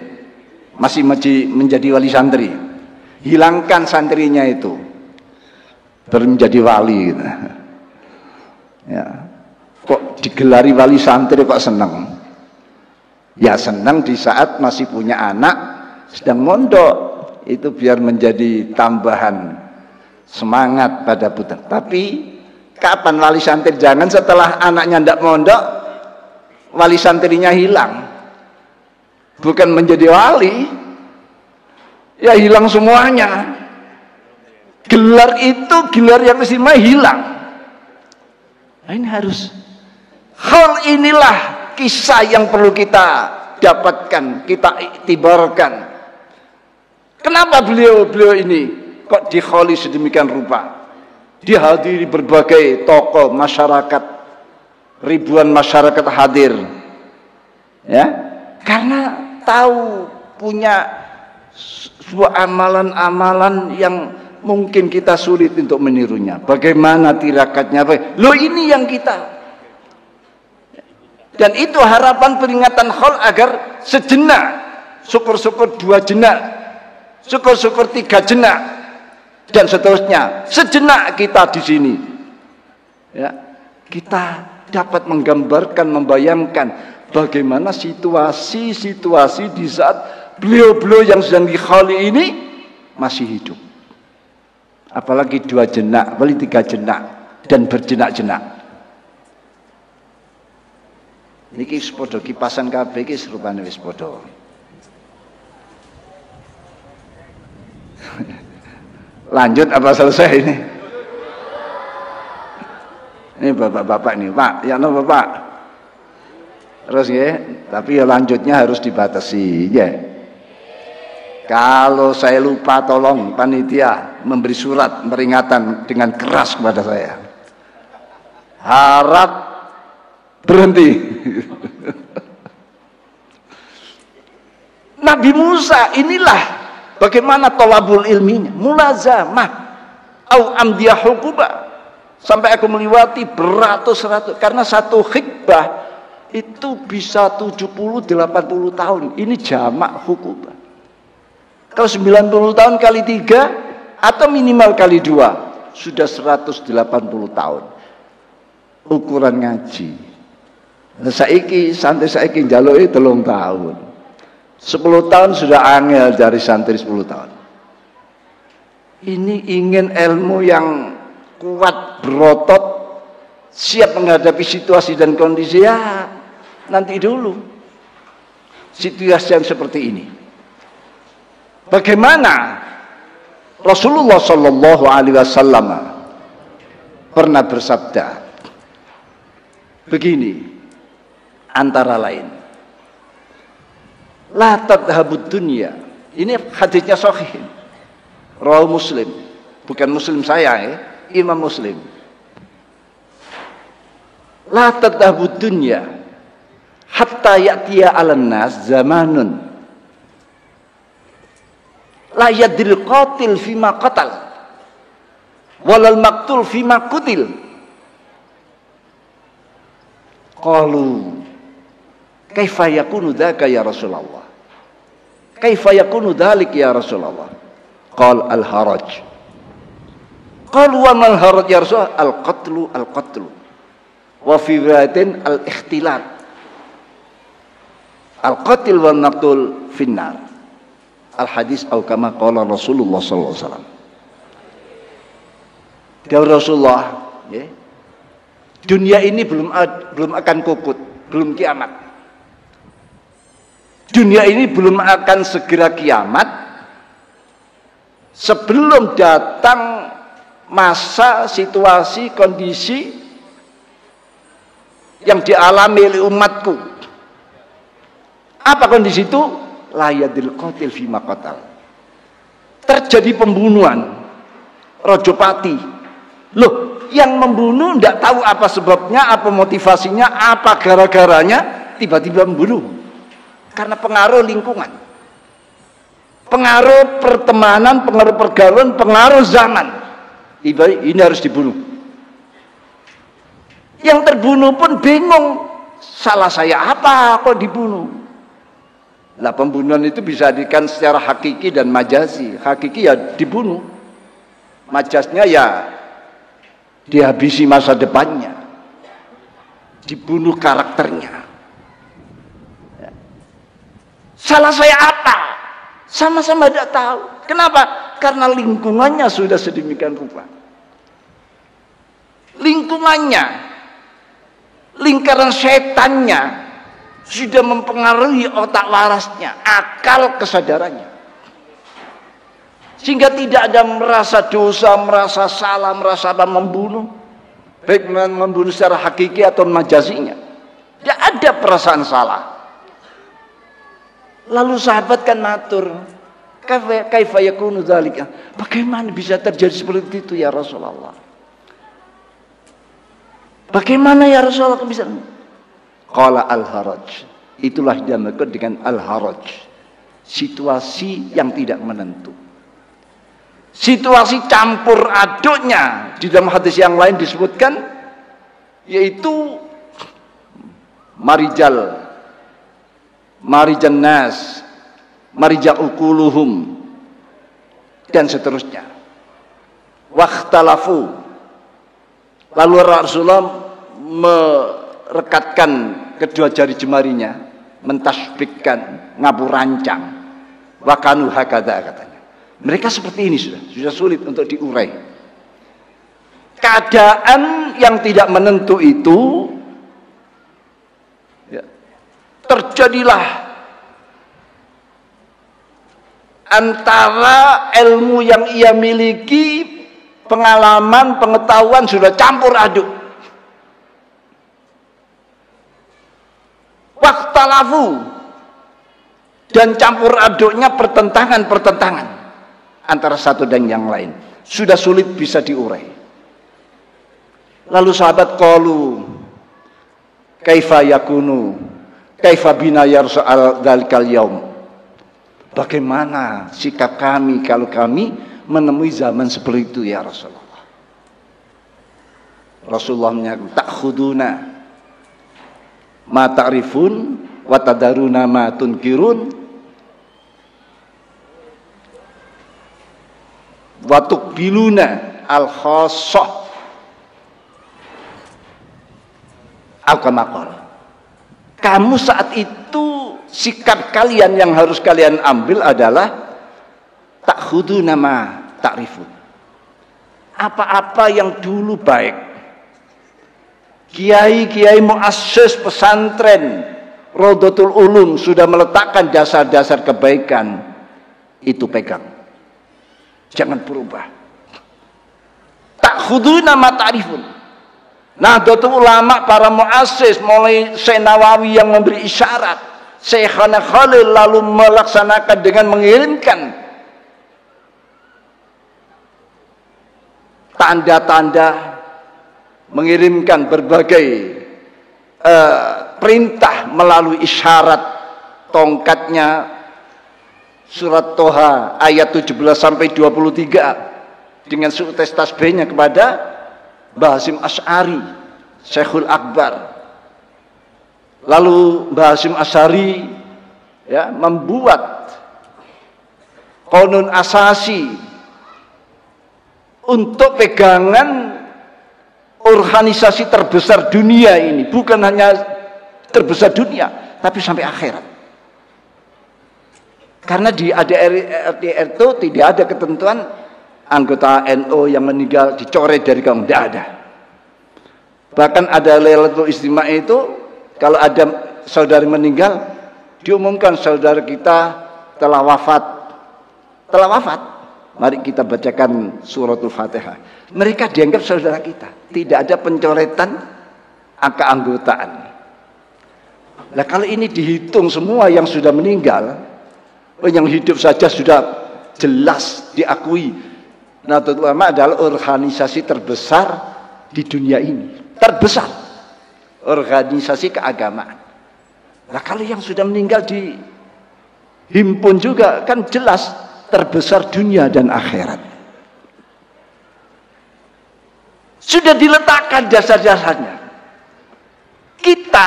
masih menjadi wali santri, hilangkan santrinya itu baru menjadi wali gitu. Ya, kok digelari wali santri kok senang? Ya senang di saat masih punya anak sedang mondok, itu biar menjadi tambahan semangat pada putra. Tapi kapan wali santri? Jangan setelah anaknya ndak mondok wali santrinya hilang, bukan menjadi wali, ya hilang semuanya. Gelar itu, gelar yang istimewa hilang. Nah, ini harus, hal inilah kisah yang perlu kita dapatkan, kita iktibarkan. Kenapa beliau ini kok dikholi sedemikian rupa, dihadiri berbagai tokoh masyarakat, ribuan masyarakat hadir, ya, karena tahu punya sebuah amalan-amalan yang mungkin kita sulit untuk menirunya. Bagaimana tirakatnya? Loh, ini yang kita. Dan itu harapan peringatan khol agar sejenak, syukur-syukur 2 jenak, syukur-syukur 3 jenak, dan seterusnya. Sejenak kita di sini, ya, kita dapat menggambarkan, membayangkan bagaimana situasi-situasi di saat beliau-beliau yang sedang dikholi ini masih hidup. Apalagi 2 jenak, apalagi 3 jenak, dan berjenak-jenak. Niki sepodo kipasan kabeh iki serupane wis podo. Lanjut apa selesai ini? Ini bapak-bapak nih, Pak, ya no Bapak. Terus ya, tapi ya lanjutnya harus dibatasi, ya. Kalau saya lupa tolong panitia memberi surat peringatan dengan keras kepada saya. Harap berhenti. Nabi Musa inilah bagaimana tolabul ilminya, mulazamah au amdiyah hukuba, sampai aku melewati beratus-ratus, karena satu khitbah itu bisa 70-80 tahun. Ini jamak hukuba. Kalau 90 tahun kali 3 atau minimal kali 2 sudah 180 tahun ukuran ngaji. Saiki santri saiki njaluki 3 tahun, 10 tahun sudah angel dari santri 10 tahun. Ini ingin ilmu yang kuat, berotot, siap menghadapi situasi dan kondisi, ya nanti dulu situasi yang seperti ini. Bagaimana Rasulullah Shallallahu Alaihi Wasallam pernah bersabda begini, antara lain, la tadhabud dunya. Ini hadisnya sahih, rawi Muslim, bukan Muslim saya ya, Imam Muslim. La tadhabud dunya hatta ya'tiya 'alan nas zamanun la yadril qatil fima qatal walal maqtul fima qutil. Qalu kaifa yakunu dzaka ya Rasulullah, kaifa yakunu dzalik ya Rasulullah? Qal al haraj. Qalu wa mal haraj ya Rasul? Al qatlu wa fi riwayatin al ikhtilat, al qatil wal maqtul finnar. Al hadis atau kama qala Rasulullah sallallahu alaihi wasallam. Dawuh Rasulullah, ya, dunia ini belum akan kukut, belum kiamat. Dunia ini belum akan segera kiamat sebelum datang masa, situasi, kondisi yang dialami oleh umatku. Apa kondisi itu? La yadil qatil fima qatal. Terjadi pembunuhan Rajapati. Loh, yang membunuh tidak tahu apa sebabnya, apa motivasinya, apa gara-garanya, tiba-tiba membunuh. Karena pengaruh lingkungan, pengaruh pertemanan, pengaruh pergaulan, pengaruh zaman. Ini harus dibunuh. Yang terbunuh pun bingung, salah saya apa kok dibunuh? Nah, pembunuhan itu bisa dikatakan secara hakiki dan majazi. Hakiki ya dibunuh, majaznya ya dihabisi masa depannya, dibunuh karakternya. Salah saya apa? Sama-sama tidak tahu. Kenapa? Karena lingkungannya sudah sedemikian rupa. Lingkungannya, lingkaran setannya sudah mempengaruhi otak warasnya, akal kesadarannya. Sehingga tidak ada merasa dosa, merasa salah, merasa apa membunuh. Baik membunuh secara hakiki atau majazinya. Tidak ada perasaan salah. Lalu sahabat kan matur, kaifa yakunu dzalika? Bagaimana bisa terjadi seperti itu ya Rasulullah? Bagaimana ya Rasulullah bisa? Qala al-haraj. Itulah dinamakan dengan al-haraj. Situasi yang tidak menentu. Situasi campur aduknya di dalam hadis yang lain disebutkan, yaitu marijan nas, marija ukuluhum, dan seterusnya. Wakhtalafu. Lalu Rasulullah merekatkan kedua jari jemarinya, mentasbihkan, ngaburancang. Wakanu hakadha katanya. Mereka seperti ini sudah sulit untuk diurai. Keadaan yang tidak menentu itu ya, terjadilah antara ilmu yang ia miliki, pengalaman, pengetahuan sudah campur aduk. Waktalafu, dan campur aduknya pertentangan antara satu dan yang lain, sudah sulit bisa diurai. Lalu sahabat qalu kaifa yakunu kaifa bina yarsul dzalikal yaum. Bagaimana sikap kami kalau kami menemui zaman seperti itu ya Rasulullah? Rasulullah menyatakan ta'khuduna ma ta'rifun wa tadaruna ma tunkirun wa tuqbiluna al-khassah al-kamakol. Kamu saat itu sikap kalian yang harus kalian ambil adalah ta'khuduna ma ta'rifun. Apa-apa yang dulu baik, kiai-kiai muassis pesantren Rodotul Ulum sudah meletakkan dasar-dasar kebaikan, itu pegang, jangan berubah. Ta'khuduna ma ta'rifun. Nahdlatul Ulama, para muassis, mulai Syekh Nawawi yang memberi isyarat, Syekhana Khalil lalu melaksanakan dengan mengirimkan tanda-tanda, mengirimkan berbagai perintah melalui isyarat tongkatnya. Surat Toha ayat 17 sampai 23 dengan sutes tasbihnya kepada Mbah Hasyim Asy'ari, Syekhul Akbar. Lalu Mbah Hasyim Asy'ari ya membuat qanun asasi untuk pegangan organisasi terbesar dunia ini, bukan hanya terbesar dunia, tapi sampai akhirat. Karena di ADR itu tidak ada ketentuan anggota NU yang meninggal dicoret dari kaum, tidak ada. Bahkan ada Lailatul Istimewa itu, kalau ada saudari meninggal, diumumkan saudara kita telah wafat. Mari kita bacakan suratul Fatihah. Mereka dianggap saudara kita. Tidak ada pencoretan keanggotaan. Nah kalau ini dihitung semua yang sudah meninggal, yang hidup saja sudah jelas diakui. Nahdlatul Ulama adalah organisasi terbesar di dunia ini. Terbesar. Organisasi keagamaan. Nah kalau yang sudah meninggal dihimpun juga kan jelas terbesar dunia dan akhirat. Sudah diletakkan dasar-dasarnya. Kita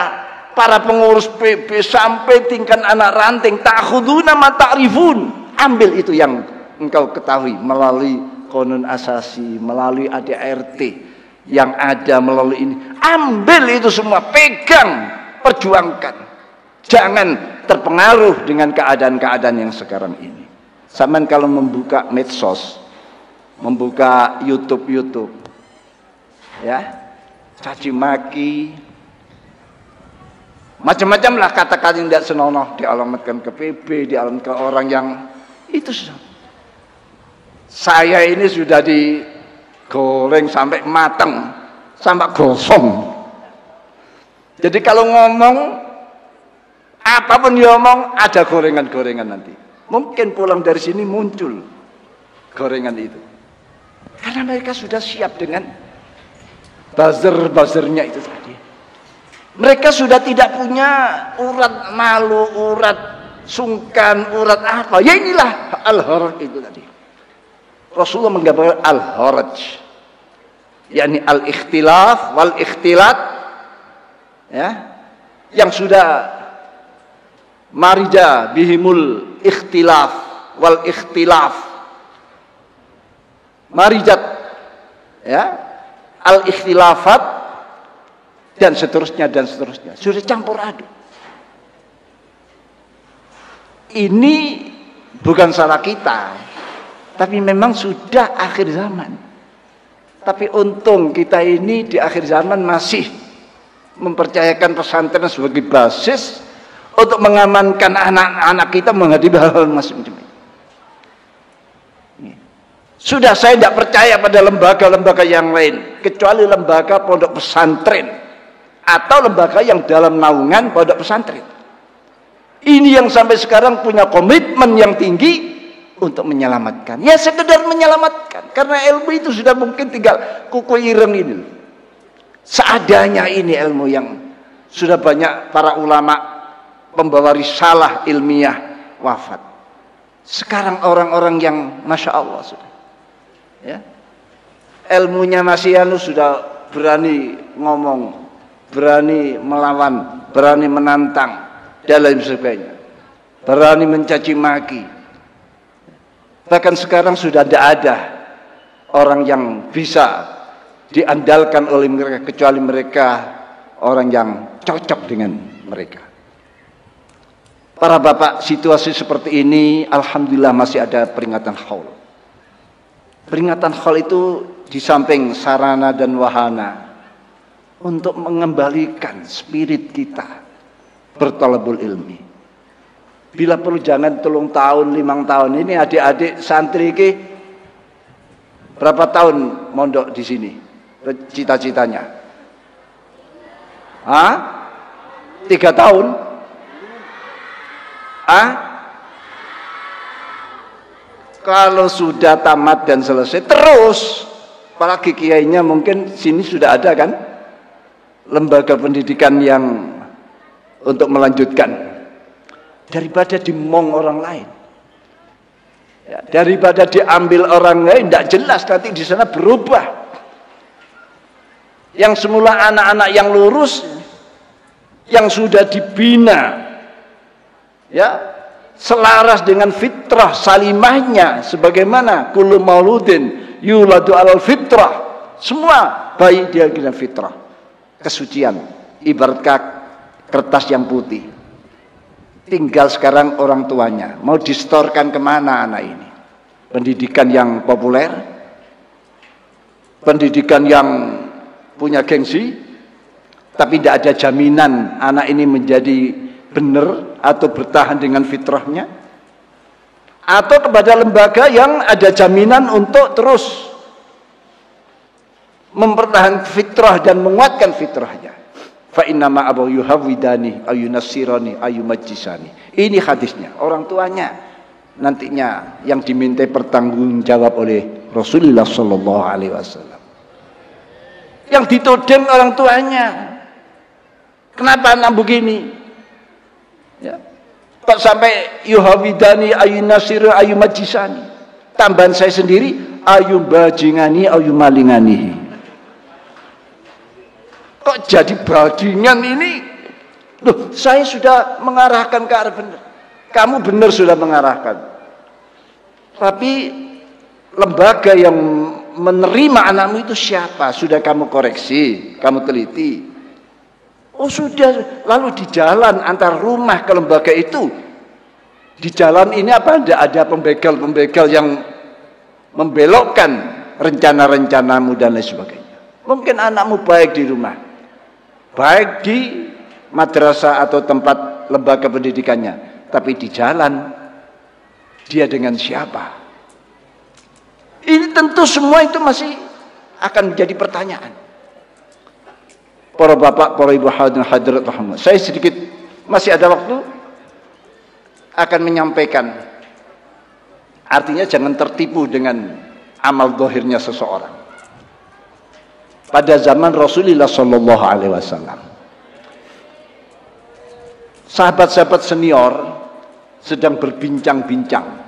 para pengurus PB sampai tingkat anak ranting, ta'khuduna ma ta'rifun. Ambil itu yang engkau ketahui melalui Qanun Asasi, melalui ADART yang ada, melalui ini. Ambil itu semua, pegang, perjuangkan. Jangan terpengaruh dengan keadaan-keadaan yang sekarang ini. Sama kalau membuka medsos, membuka YouTube, ya, caci maki, macam-macam lah kata-kata yang tidak senonoh dialamatkan ke PB, dialamatkan ke orang yang itu. Saya ini sudah digoreng sampai matang, sampai gosong. Jadi kalau ngomong apapun diomong ada gorengan-gorengan nanti. Mungkin pulang dari sini muncul gorengan itu. Karena mereka sudah siap dengan buzzer-buzzernya itu tadi. Mereka sudah tidak punya urat malu, urat sungkan, urat apa. Ya inilah al-haraj itu tadi. Rasulullah menggambarkan al-haraj. yakni al-ikhtilaf wal ikhtilat, ya, yang sudah marija bihimul ikhtilaf wal ikhtilaf, marijat, ya, al ikhtilafat dan seterusnya sudah campur aduk. Ini bukan salah kita, tapi memang sudah akhir zaman. Tapi untung kita ini di akhir zaman masih mempercayakan pesantren sebagai basis untuk mengamankan anak-anak kita menghadapi hal-hal macam-macam. Sudah, saya tidak percaya pada lembaga-lembaga yang lain kecuali lembaga pondok pesantren atau lembaga yang dalam naungan pondok pesantren. Ini yang sampai sekarang punya komitmen yang tinggi untuk menyelamatkan. Ya sekedar menyelamatkan. Karena ilmu itu sudah mungkin tinggal kuku ireng ini. Seadanya ini ilmu yang sudah banyak para ulama pembawa risalah ilmiah wafat. Sekarang orang-orang yang Masya Allah sudah, ya, ilmunya masih sudah berani ngomong, berani melawan, berani menantang, dan lain sebagainya, berani mencaci maki. Bahkan sekarang sudah tidak ada orang yang bisa diandalkan oleh mereka kecuali mereka orang yang cocok dengan mereka. Para bapak, situasi seperti ini alhamdulillah masih ada peringatan haul. Peringatan haul itu di samping sarana dan wahana untuk mengembalikan spirit kita bertalabul ilmi. Bila perlu jangan 3 tahun, 5 tahun. Ini adik-adik santri ini berapa tahun mondok di sini? Cita-citanya? 3 tahun? Kalau sudah tamat dan selesai terus, apalagi kiainya mungkin sini sudah ada kan lembaga pendidikan yang untuk melanjutkan. Daripada dimong orang lain, ya, daripada diambil orang lain, tidak jelas nanti di sana berubah. Yang semula anak-anak yang lurus, yang sudah dibina, ya, selaras dengan fitrah salimahnya, sebagaimana kullu mauludin yuladu alal fitrah, semua bayi dia dengan fitrah, kesucian, ibarat kertas yang putih. Tinggal sekarang orang tuanya mau distorkan kemana anak ini? Pendidikan yang populer, pendidikan yang punya gengsi, tapi tidak ada jaminan anak ini menjadi benar atau bertahan dengan fitrahnya, atau kepada lembaga yang ada jaminan untuk terus mempertahankan fitrah dan menguatkan fitrahnya. Fa innama abaw yuhawidani ayunassirani ayumajjisani. Ini hadisnya. Orang tuanya nantinya yang dimintai pertanggungjawab oleh Rasulullah sallallahu alaihi wasallam. Yang ditodeng orang tuanya. Kenapa anak begini? Ya. Kok sampai yuhawidani ayunasir ayumajjisani. Tambahan saya sendiri ayubajingani ayumalingani. Kok jadi bajingan ini? Loh, saya sudah mengarahkan ke arah benar. Kamu benar sudah mengarahkan. Tapi lembaga yang menerima anakmu itu siapa? Sudah kamu koreksi, kamu teliti. Oh sudah, lalu di jalan antar rumah ke lembaga itu, di jalan ini apa ada pembegal-pembegal yang membelokkan rencana-rencanamu dan lain sebagainya. Mungkin anakmu baik di rumah, baik di madrasah atau tempat lembaga pendidikannya, tapi di jalan dia dengan siapa? Ini tentu semua itu masih akan menjadi pertanyaan. Para bapak, para ibu hadirat rahmat. Saya sedikit masih ada waktu akan menyampaikan. Artinya jangan tertipu dengan amal zahirnya seseorang. Pada zaman Rasulullah sallallahu alaihi wasallam, sahabat-sahabat senior sedang berbincang-bincang.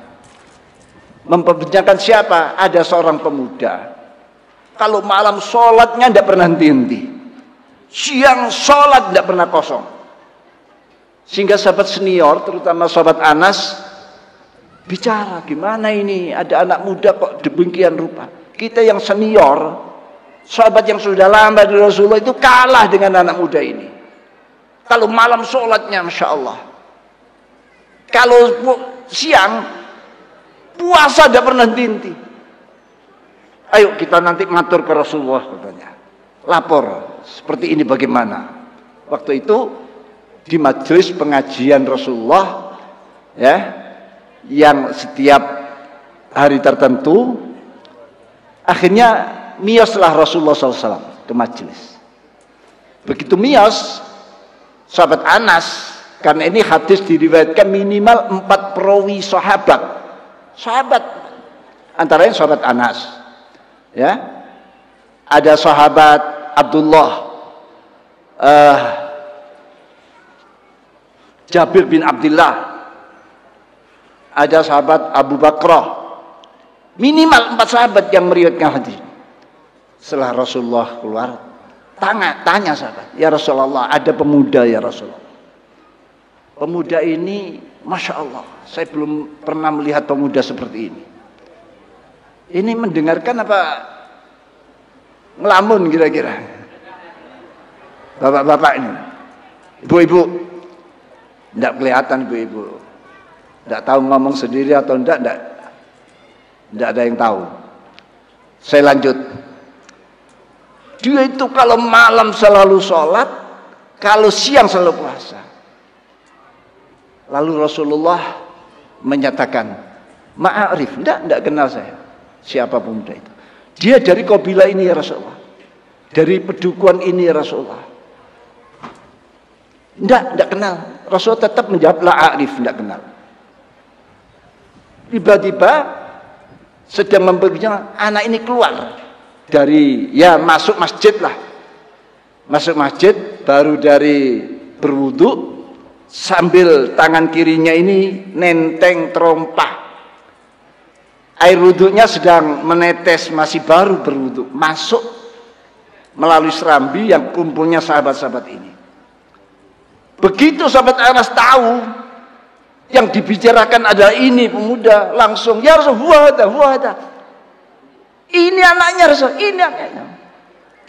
Memperbincangkan siapa? Ada seorang pemuda. Kalau malam sholatnya tidak pernah henti-henti. Siang sholat tidak pernah kosong. Sehingga sahabat senior, terutama sahabat Anas, bicara, gimana ini? Ada anak muda kok demikian rupa. Kita yang senior, sahabat yang sudah lama di Rasulullah itu kalah dengan anak muda ini. Kalau malam sholatnya, Masya Allah. Kalau siang, puasa tidak pernah henti. Ayo kita nanti ngatur ke Rasulullah katanya. Lapor seperti ini bagaimana? Waktu itu di majelis pengajian Rasulullah, ya, yang setiap hari tertentu, akhirnya miaslah Rasulullah SAW ke majelis. Begitu mias, sahabat Anas, karena ini hadis diriwayatkan minimal 4 perawi sahabat, antara lain sahabat Anas, ya. Ada sahabat Abdullah Jabir bin Abdullah, ada sahabat Abu Bakrah, minimal 4 sahabat yang meriwayatkan hadis. Setelah Rasulullah keluar, tanya sahabat, ya Rasulullah, ada pemuda ya Rasulullah. Pemuda ini, Masya Allah, saya belum pernah melihat pemuda seperti ini. Ini mendengarkan apa ngelamun kira-kira? Bapak-bapak ini, ibu-ibu, tidak kelihatan ibu-ibu, tidak tahu ngomong sendiri atau tidak ada yang tahu. Saya lanjut. Dia itu kalau malam selalu sholat, kalau siang selalu puasa. Lalu Rasulullah menyatakan, ma'arif, tidak kenal saya. Siapa pemuda itu? Dia dari kabilah ini ya Rasulullah. Dari pedukuhan ini ya Rasulullah. Tidak kenal. Rasulullah tetap menjawab la'arif, tidak kenal. Tiba-tiba sedang memperbincangkan, anak ini keluar dari, ya masuk masjid lah. Masuk masjid, baru dari berwudu, sambil tangan kirinya ini nenteng terompah. Air wudhunya sedang menetes, masih baru berwudhu, masuk melalui serambi yang kumpulnya sahabat-sahabat ini. Begitu sahabat Anas tahu yang dibicarakan adalah ini pemuda, langsung ya Rasulullah, huwada. Ini anaknya Rasul, ini anaknya.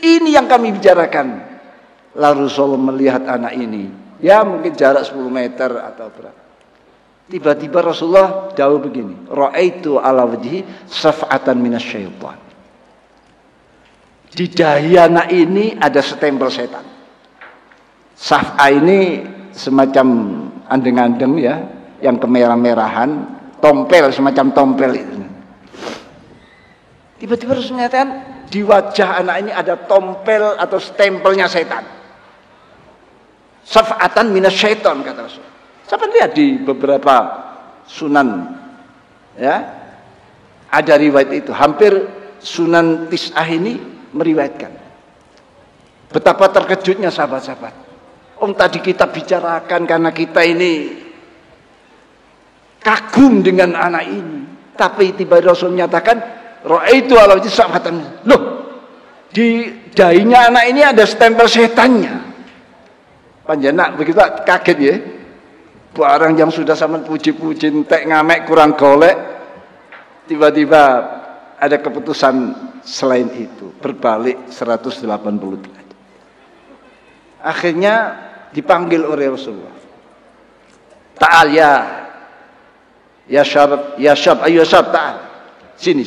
Ini yang kami bicarakan. Lalu Rasulullah melihat anak ini, ya mungkin jarak 10 meter atau berapa. Tiba-tiba Rasulullah jawab begini, ra'aitu ala wajhi saf'atan minasyaitan. Di dahi anak ini ada setempel setan. Saf'a ini semacam andeng-andeng ya, yang kemerah-merahan, tompel, semacam tompel itu. Tiba-tiba Rasul menyatakan di wajah anak ini ada tompel atau stempelnya setan. Saf'atan minasyaiton, kata Rasul. Saya lihat di beberapa sunan, ya, ada riwayat itu. Hampir Sunan Tis'ah ini meriwayatkan. Betapa terkejutnya sahabat-sahabat. Tadi kita bicarakan karena kita ini kagum dengan anak ini, tapi tiba-tiba Rasul menyatakan, ra'aitu ala wajhi saf'atan. Loh, di dahinya anak ini ada stempel setannya. Panjenak begitu kaget ya. Barang yang sudah sama puji-puji entek ngamek kurang golek, tiba-tiba ada keputusan selain itu, berbalik 180 derajat. Akhirnya dipanggil oleh Rasulullah. Ta'al ya syab, ayo syab, ta'al. Sini.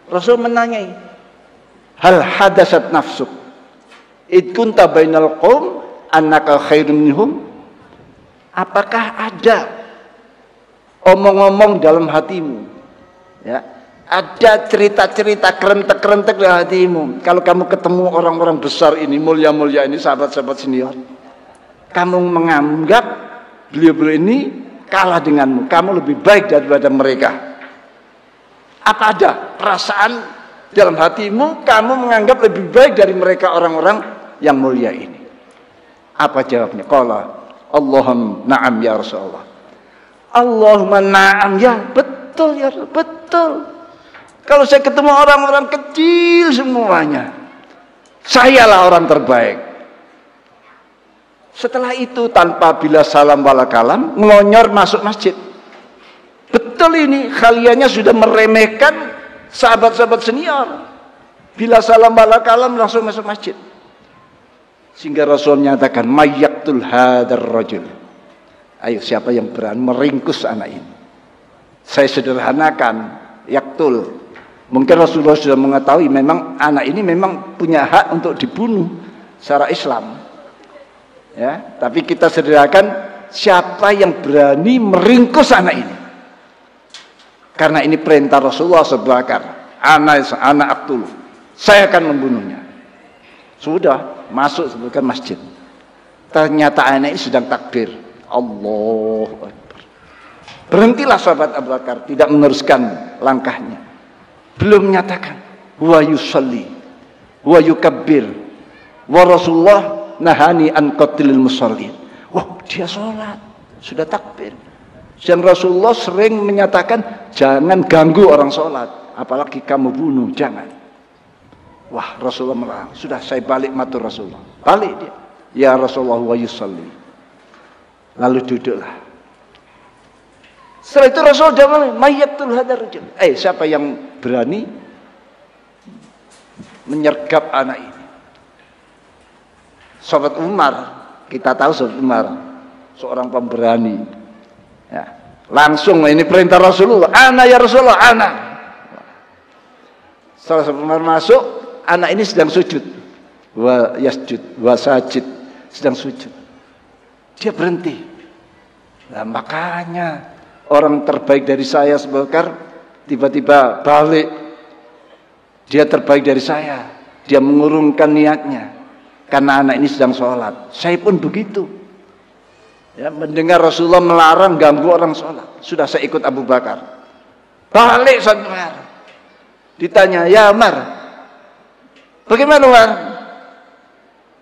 Rasul menanyai, hal hadasat nafsuk id kunta bainal qaum annaka khairun minhum? Apakah ada omong-omong dalam hatimu, ya, ada cerita-cerita kerentek-kerentek dalam hatimu, kalau kamu ketemu orang-orang besar ini, mulia-mulia ini, sahabat-sahabat senior, kamu menganggap beliau-beliau ini kalah denganmu, kamu lebih baik daripada mereka? Apa ada perasaan dalam hatimu kamu menganggap lebih baik dari mereka orang-orang yang mulia ini? Apa jawabnya? Qala Allahumma na'am ya Rasulullah. Allahumma na'am, ya betul ya, betul. Kalau saya ketemu orang-orang kecil semuanya, sayalah orang terbaik. Setelah itu tanpa bila salam wala kalam, ngelonyor masuk masjid. Betul ini, kaliannya sudah meremehkan sahabat-sahabat senior. Bila salam wala kalam langsung masuk masjid. Sehingga Rasul menyatakan, mayyaktul hadar rajul. Ayo, siapa yang berani meringkus anak ini? Saya sederhanakan, yaktul. Mungkin Rasulullah sudah mengetahui memang anak ini memang punya hak untuk dibunuh secara Islam. Ya, tapi kita sederhanakan, siapa yang berani meringkus anak ini? Karena ini perintah Rasulullah sebakar. Anak aktul. Saya akan membunuhnya. Sudah masuk sebutkan masjid. Ternyata anak ini sedang takbir. Allahu Akbar. Berhentilah sahabat Abu Bakar, tidak meneruskan langkahnya. Belum menyatakan wa yusalli wa yukabbir wa Rasulullah nahani an qatlil musallin. Wah, dia sholat, sudah takbir. Dan Rasulullah sering menyatakan jangan ganggu orang sholat, apalagi kamu bunuh, jangan. Wah, Rasulullah melarang. Sudah, saya balik matur Rasulullah. Balik dia. Ya Rasulullah wa yusalli. Lalu duduklah. Setelah itu Rasul jawab, mayyatul hadar rajul. Siapa yang berani menyergap anak ini? Sahabat Umar, kita tahu sahabat Umar, seorang pemberani. Ya, langsung ini perintah Rasulullah. Ana ya Rasulullah, ana. Setelah sahabat Umar masuk, anak ini sedang sujud. Wa yasjud, wa sajid, sedang sujud. Dia berhenti. Nah, makanya orang terbaik dari saya sebakar tiba-tiba balik. Dia terbaik dari saya. Dia mengurungkan niatnya karena anak ini sedang sholat. Saya pun begitu. Ya, mendengar Rasulullah melarang ganggu orang sholat. Sudah, saya ikut Abu Bakar. Balik saat Umar. Ditanya, ya Umar, bagaimana Umar?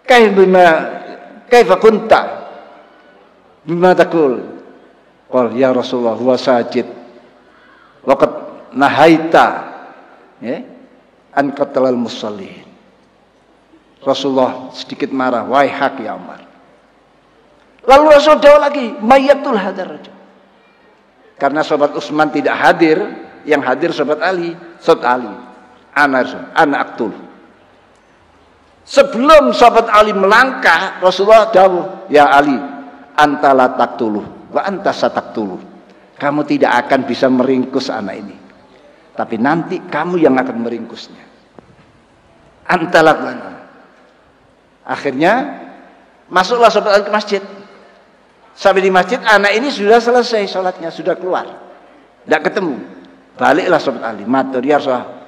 Kaifa kunta bima taqul? Qal ya Rasulullah huwa sajid waqad nahaita ya an qatlal musallin. Rasulullah sedikit marah, wahai hak ya Umar. Lalu Rasul jawab lagi, mayyatul hadar rajul. Karena sahabat Utsman tidak hadir, yang hadir sahabat Ali, anak aktul. Sebelum sahabat Ali melangkah, Rasulullah jawab, ya Ali, anta la taqtuluh wa anta sataqtuluh. Kamu tidak akan bisa meringkus anak ini, tapi nanti kamu yang akan meringkusnya. Anta la. Akhirnya masuklah sahabat Ali ke masjid. Sampai di masjid, anak ini sudah selesai sholatnya, sudah keluar. Tidak ketemu. Baliklah sahabat Ali, matur ya Rasulullah,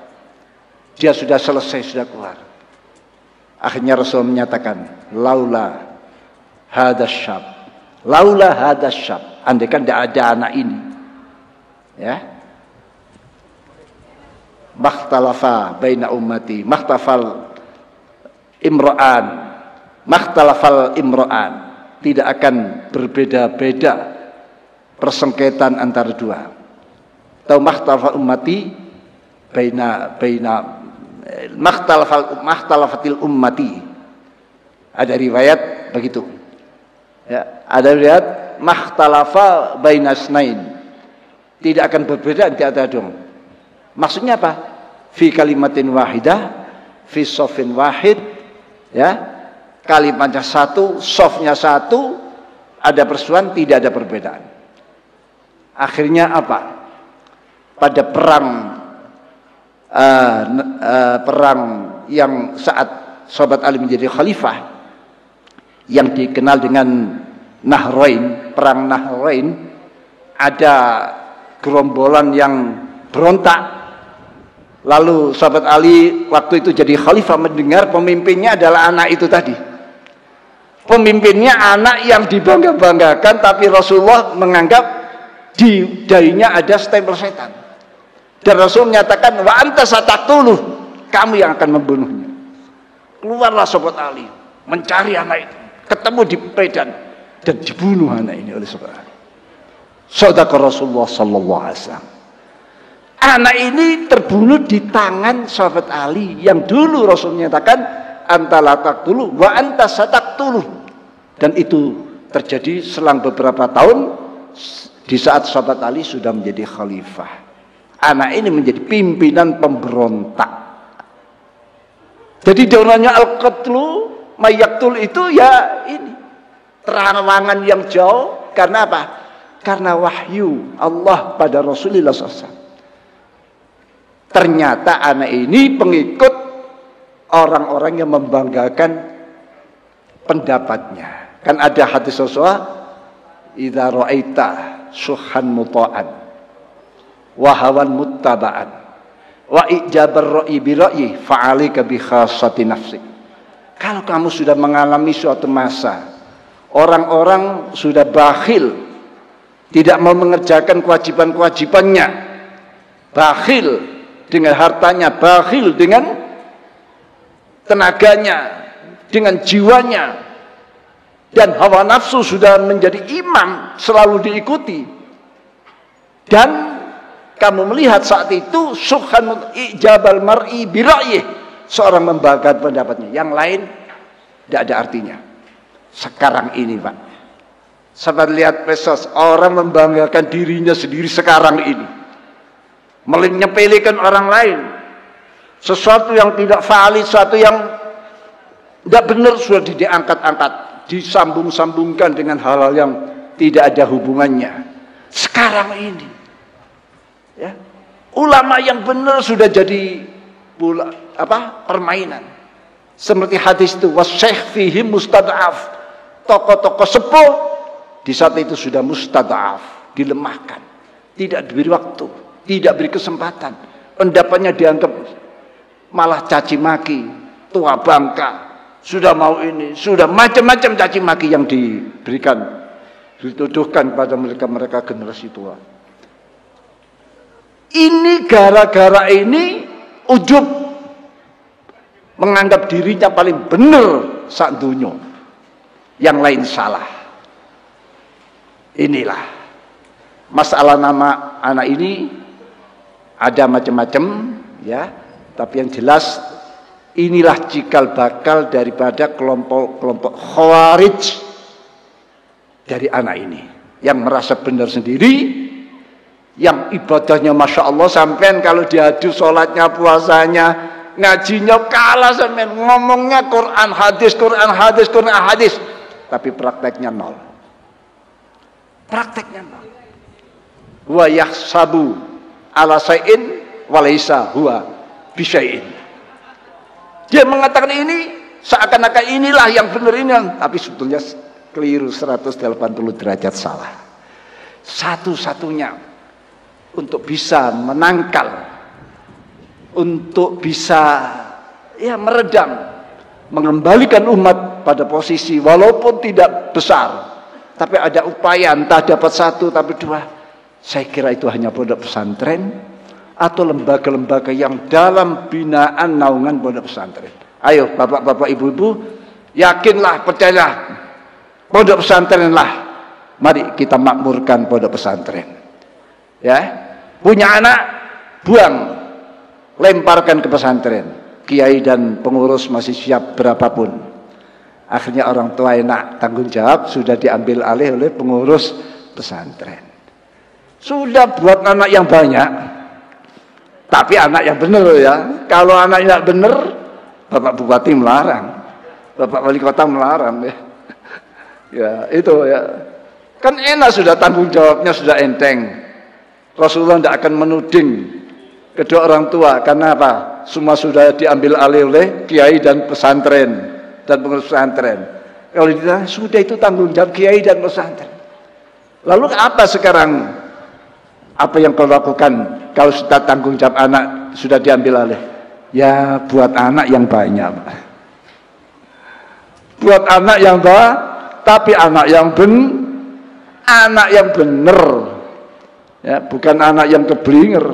dia sudah selesai, sudah keluar. Akhirnya Rasul menyatakan, laula hadas syab, laula hadas syab, andaikan tidak ada anak ini, ya, makhtalafa baina ummati, makhtafal imra'an, tidak akan berbeda-beda persengketaan antara dua. Atau makhtalafa ummati baina makhtalafatil ummati. Ada riwayat begitu. Ya, ada riwayat makhtalafa baina snain. Tidak akan berbeda antara dua. Maksudnya apa? Fi kalimatin wahidah, fi sofin wahid, ya. Kalimatnya satu, sofnya satu, ada persoalan, tidak ada perbedaan. Akhirnya apa? Pada perang yang saat sahabat Ali menjadi khalifah, yang dikenal dengan Nahrain, perang Nahrain, ada gerombolan yang berontak. Lalu sahabat Ali waktu itu jadi khalifah mendengar pemimpinnya adalah anak itu tadi. Pemimpinnya anak yang dibangga-banggakan, tapi Rasulullah menganggap di darinya ada stempel setan. Dan Rasul menyatakan, wa anta sataqtuluh, kamu yang akan membunuhnya. Keluarlah sahabat Ali mencari anak itu, ketemu di Medan dan dibunuh anak ini oleh sahabat Ali. Shadaqa Rasulullah sallallahu alaihi wasallam. Anak ini terbunuh di tangan sahabat Ali yang dulu Rasul menyatakan anta la taqtuluh wa anta sataqtuluh. Dan itu terjadi selang beberapa tahun di saat sahabat Ali sudah menjadi khalifah. Anak ini menjadi pimpinan pemberontak. Jadi daunannya al-qatlu mayaktul itu ya ini terawangan yang jauh. Karena apa? Karena wahyu Allah pada Rasulullah SAW. Ternyata anak ini pengikut orang-orang yang membanggakan pendapatnya. Kan ada hadis Rasulullah, idza ra'aita syuhan muta'an wa hawan muttaba'an wa ijabar ra'i bi ra'yi fa'alika bi khassati nafsik. Kalau kamu sudah mengalami suatu masa orang-orang sudah bakhil, tidak mau mengerjakan kewajiban-kewajibannya, bakhil dengan hartanya, bakhil dengan tenaganya, dengan jiwanya, dan hawa nafsu sudah menjadi imam, selalu diikuti. Dan kamu melihat saat itu syukhan ijabal mar'i bi ra'yih, seorang membanggakan pendapatnya, yang lain tidak ada artinya. Sekarang ini Pak, sahabat lihat pesos, orang membanggakan dirinya sendiri sekarang ini, menyepelekan orang lain, sesuatu yang tidak valid, sesuatu yang tidak benar sudah diangkat-angkat, disambung-sambungkan dengan hal-hal yang tidak ada hubungannya. Sekarang ini, ya, ulama yang benar sudah jadi permainan. Seperti hadis itu, wasyekh fihim mustad'af, tokoh-tokoh sepuh di saat itu sudah mustad'af, dilemahkan, tidak diberi waktu, tidak beri kesempatan, pendapatnya dianggap malah caci maki, tua bangka, sudah mau ini, sudah macam-macam caci maki yang diberikan, dituduhkan pada mereka generasi tua. Ini gara-gara ini ujub, menganggap dirinya paling benar sak dunya, yang lain salah. Inilah masalah nama anak ini, ada macam-macam ya, tapi yang jelas inilah cikal bakal daripada kelompok-kelompok khawarij dari anak ini, yang merasa benar sendiri, yang ibadahnya masya Allah, sampean kalau diadu sholatnya, puasanya, ngajinya kalah, sampean ngomongnya Quran hadis, Quran hadis, Quran hadis, tapi prakteknya nol. Prakteknya nol. Wa yahsabu ala syai'in walaysa huwa bisyai'in. Dia mengatakan ini seakan-akan inilah yang benar ini, tapi sebetulnya keliru 180 derajat salah. Satu-satunya untuk bisa menangkal, untuk bisa meredam, mengembalikan umat pada posisi walaupun tidak besar, tapi ada upaya, entah dapat satu tapi dua. Saya kira itu hanya pondok pesantren atau lembaga-lembaga yang dalam binaan naungan pondok pesantren. Ayo bapak-bapak, ibu-ibu, yakinlah, percayalah, pondok pesantrenlah. Mari kita makmurkan pondok pesantren. Ya, punya anak, buang, lemparkan ke pesantren. Kiai dan pengurus masih siap berapapun. Akhirnya orang tua enak, tanggung jawab sudah diambil alih oleh pengurus pesantren. Sudah buat anak yang banyak, tapi anak yang benar ya. Kalau anaknya benar, Bapak Bupati melarang, Bapak Wali Kota melarang ya. Ya itu ya. Kan enak, sudah tanggung jawabnya sudah enteng. Rasulullah tidak akan menuding kedua orang tua. Karena apa? Semua sudah diambil alih oleh kiai dan pesantren dan pengurus pesantren. Kalau ditanya, sudah itu tanggung jawab kiai dan pesantren. Lalu apa sekarang? Apa yang kau lakukan kalau sudah tanggung jawab anak sudah diambil alih? Ya buat anak yang banyak. Buat anak yang banyak, tapi anak yang benar, ya, bukan anak yang keblinger.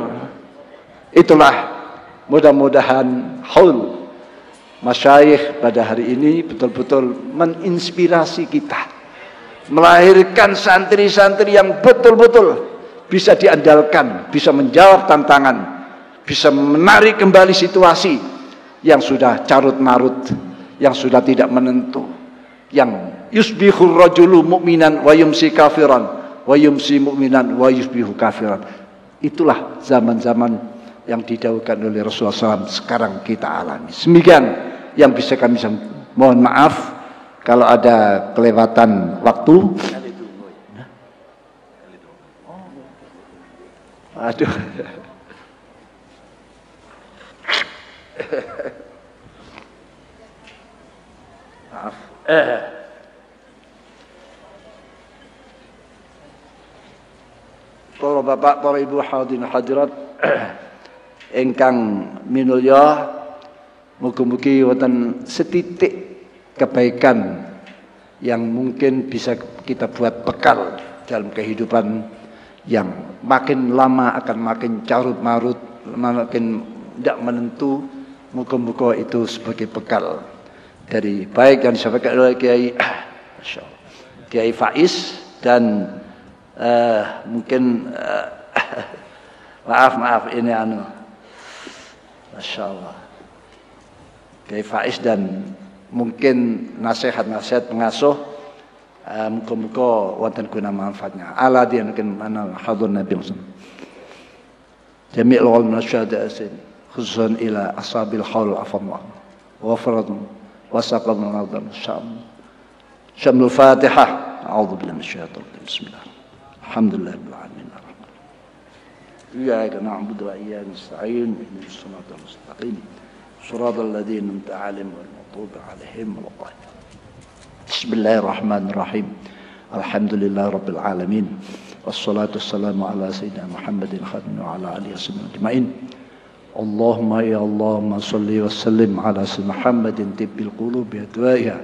Itulah mudah-mudahan haul masyayikh pada hari ini betul-betul menginspirasi kita, melahirkan santri-santri yang betul-betul bisa diandalkan, bisa menjawab tantangan, bisa menarik kembali situasi yang sudah carut marut, yang sudah tidak menentu, yang yusbihur rajulu mu'minan wa yumsi kafiran wa yumsi mu'minan wa yusbihu kafiran. Itulah zaman-zaman yang didahulukan oleh Rasulullah SAW sekarang kita alami. Demikian yang bisa kami sampaikan. Mohon maaf kalau ada kelewatan waktu. Aduh. Maaf. Para bapak, para ibu hadirin hadirat ingkang minulya, mugi-mugi wonten setitik kebaikan yang mungkin bisa kita buat bekal dalam kehidupan yang makin lama akan makin carut marut, makin tidak menentu. Muga-muga itu sebagai bekal dari baik yang disampaikan oleh Kiai Faiz dan mungkin maaf ini Masya Allah, Kiai Faiz dan mungkin nasihat-nasihat pengasuh, muga-muga wonten guna manfaatnya. Ala dian mungkin ana hadur Nabi Muhammad jami'ul ulama syahadatin khususan ila ashabil haul afallah wa faradun wa saqal nadam syamul Fatihah. A'udzu billahi minasyaitonir rajim. Bismillah. Alhamdulillahil alamin. Iyyaka na'budu wa iyyaka nasta'in. Ihdinas siratal mustaqim. Shiratal ladzina an'amta 'alaihim ghairil maghdubi 'alaihim waladdallin. Bismillahirrahmanirrahim. Alhamdulillahi rabbil alamin. Wassalatu wassalamu ala sayyidina Muhammadin khatamil wa ala alihi washabbihi ajma'in. Allahumma ya Allahumma shalli wa sallim ala sayyidina Muhammadin tibbil qulubi adwa'iha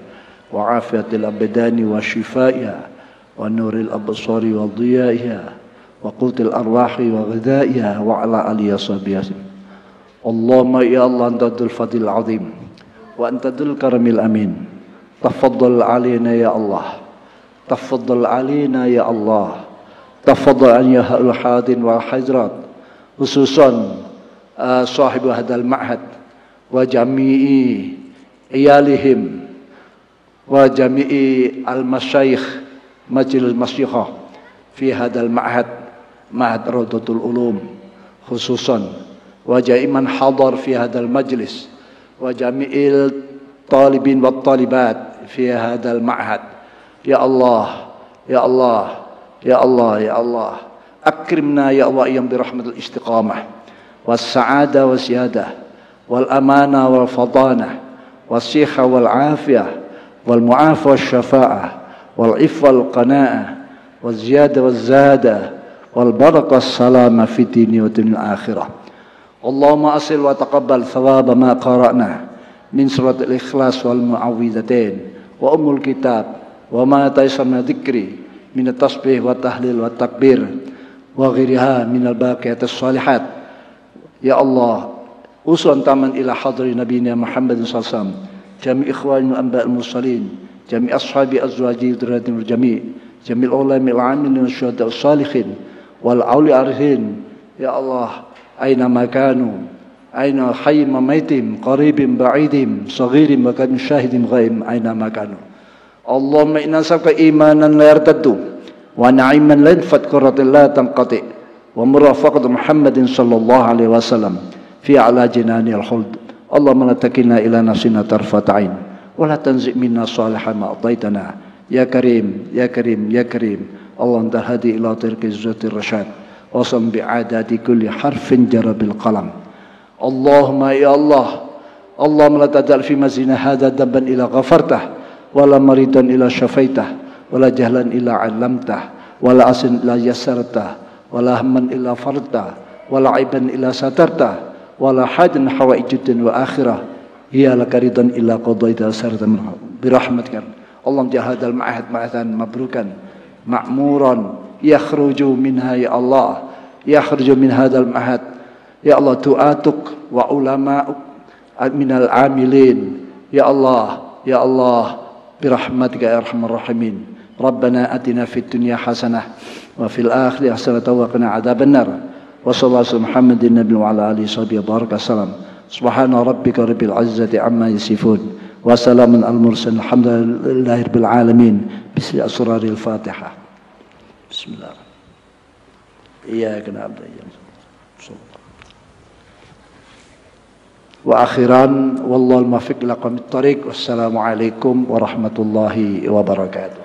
wa afiyatil abdani wa shifaiha wa nuril absari wa dhiya'iha wa qutil arwahi wa ghidha'iha wa ala alihi washabbihi. Allahumma ya Allah antadul fadil azim wa antadul karamil amin. Tafaddal alaina ya Allah, tafaddal alaina ya Allah, tafaddal ya al-hadin wal hajrat, khususan sahibu hadal ma'had wa jami'i iyalihim wa jami'i al-masyayikh majlis masyikhah fi hadal ma'had, ma'had Rawdatul Ulum, khususan wa jami'man hadar fi hadal majlis wa jami'il talibin wa talibat fi hadal ma'had. Ya Allah, ya Allah, ya Allah, ya Allah, akrimna ya Allah yang birahmatil istiqamah was sa'ada was siyadah wal amana wal fadana was sikha wal afiyah wal mu'afa was syafa'ah wal ifwa wal qana'ah wal ziyada wal zada والبركة السلام في الدين والدنيا الآخرة. اللهم أصل وتقبل ثواب ما قرأنا من سورة الإخلاص والمعوذتين وأم الكتاب وما تيسر من ذكري من التسبيح والتهليل والتكبير وغيرها من الباقيات الصالحات. يا الله أوصل تمن إلى حضر نبينا محمد صلى الله عليه وسلم جميع إخواننا الأنبياء المرسلين جميع أصحاب أزواجه ذريته الجميع جميع العلماء العاملين والشهداء الصالحين والأولياء العارفين. يا الله أينما كانوا أين حي ميتهم قريب بعيدهم صغير وكان شاهد غائب أينما كانوا. اللهم إنا نسألك إيمانا لا يرتد ونعيما لا ينفد قرة لا تنقطع ومرافقة محمد صلى الله عليه وسلم في أعلى جنان الخلد. اللهم لا تكلنا إلى نفسنا طرفة عين ولا تنزع منا صالح ما أعطيتنا. يا كريم يا كريم يا كريم. اللهم تهدي إلى طريق الزهد الرشاد وصم بعداد كل حرف جرى بالقلم. اللهم يا الله اللهم لا تدع في مزينا هذا ذنبا إلا غفرته ولا مريضا إلا شفيته ولا جهلا إلا علمته ولا عسرا إلا يسرته ولا هما إلا فرجته ولا عيبا إلا سترته ولا حاجة من حوائج الدنيا وآخرة هي لك رضا إلا قضيتها سردا برحمتك. اللهم اجعل هذا المعهد معهدا مبروكا معمورا يخرج منها يا الله يخرج من هذا المعهد يا الله دعاتك وعلماء من العاملين يا الله يا الله برحمتك يا أرحم الراحمين. ربنا آتنا في الدنيا حسنة وفي الآخرة حسنة وقنا عذاب النار. وصلى الله على محمد النبي وعلى آله وصحبه وبارك وسلم. سبحان ربك رب العزة عما يصفون وسلام على المرسلين الحمد لله رب العالمين. بسم أسرار الفاتحة. بسم الله. إياك نعبد وإياك نستعين. وأخيرا والله الموفق لكم الطريق والسلام عليكم ورحمة الله وبركاته.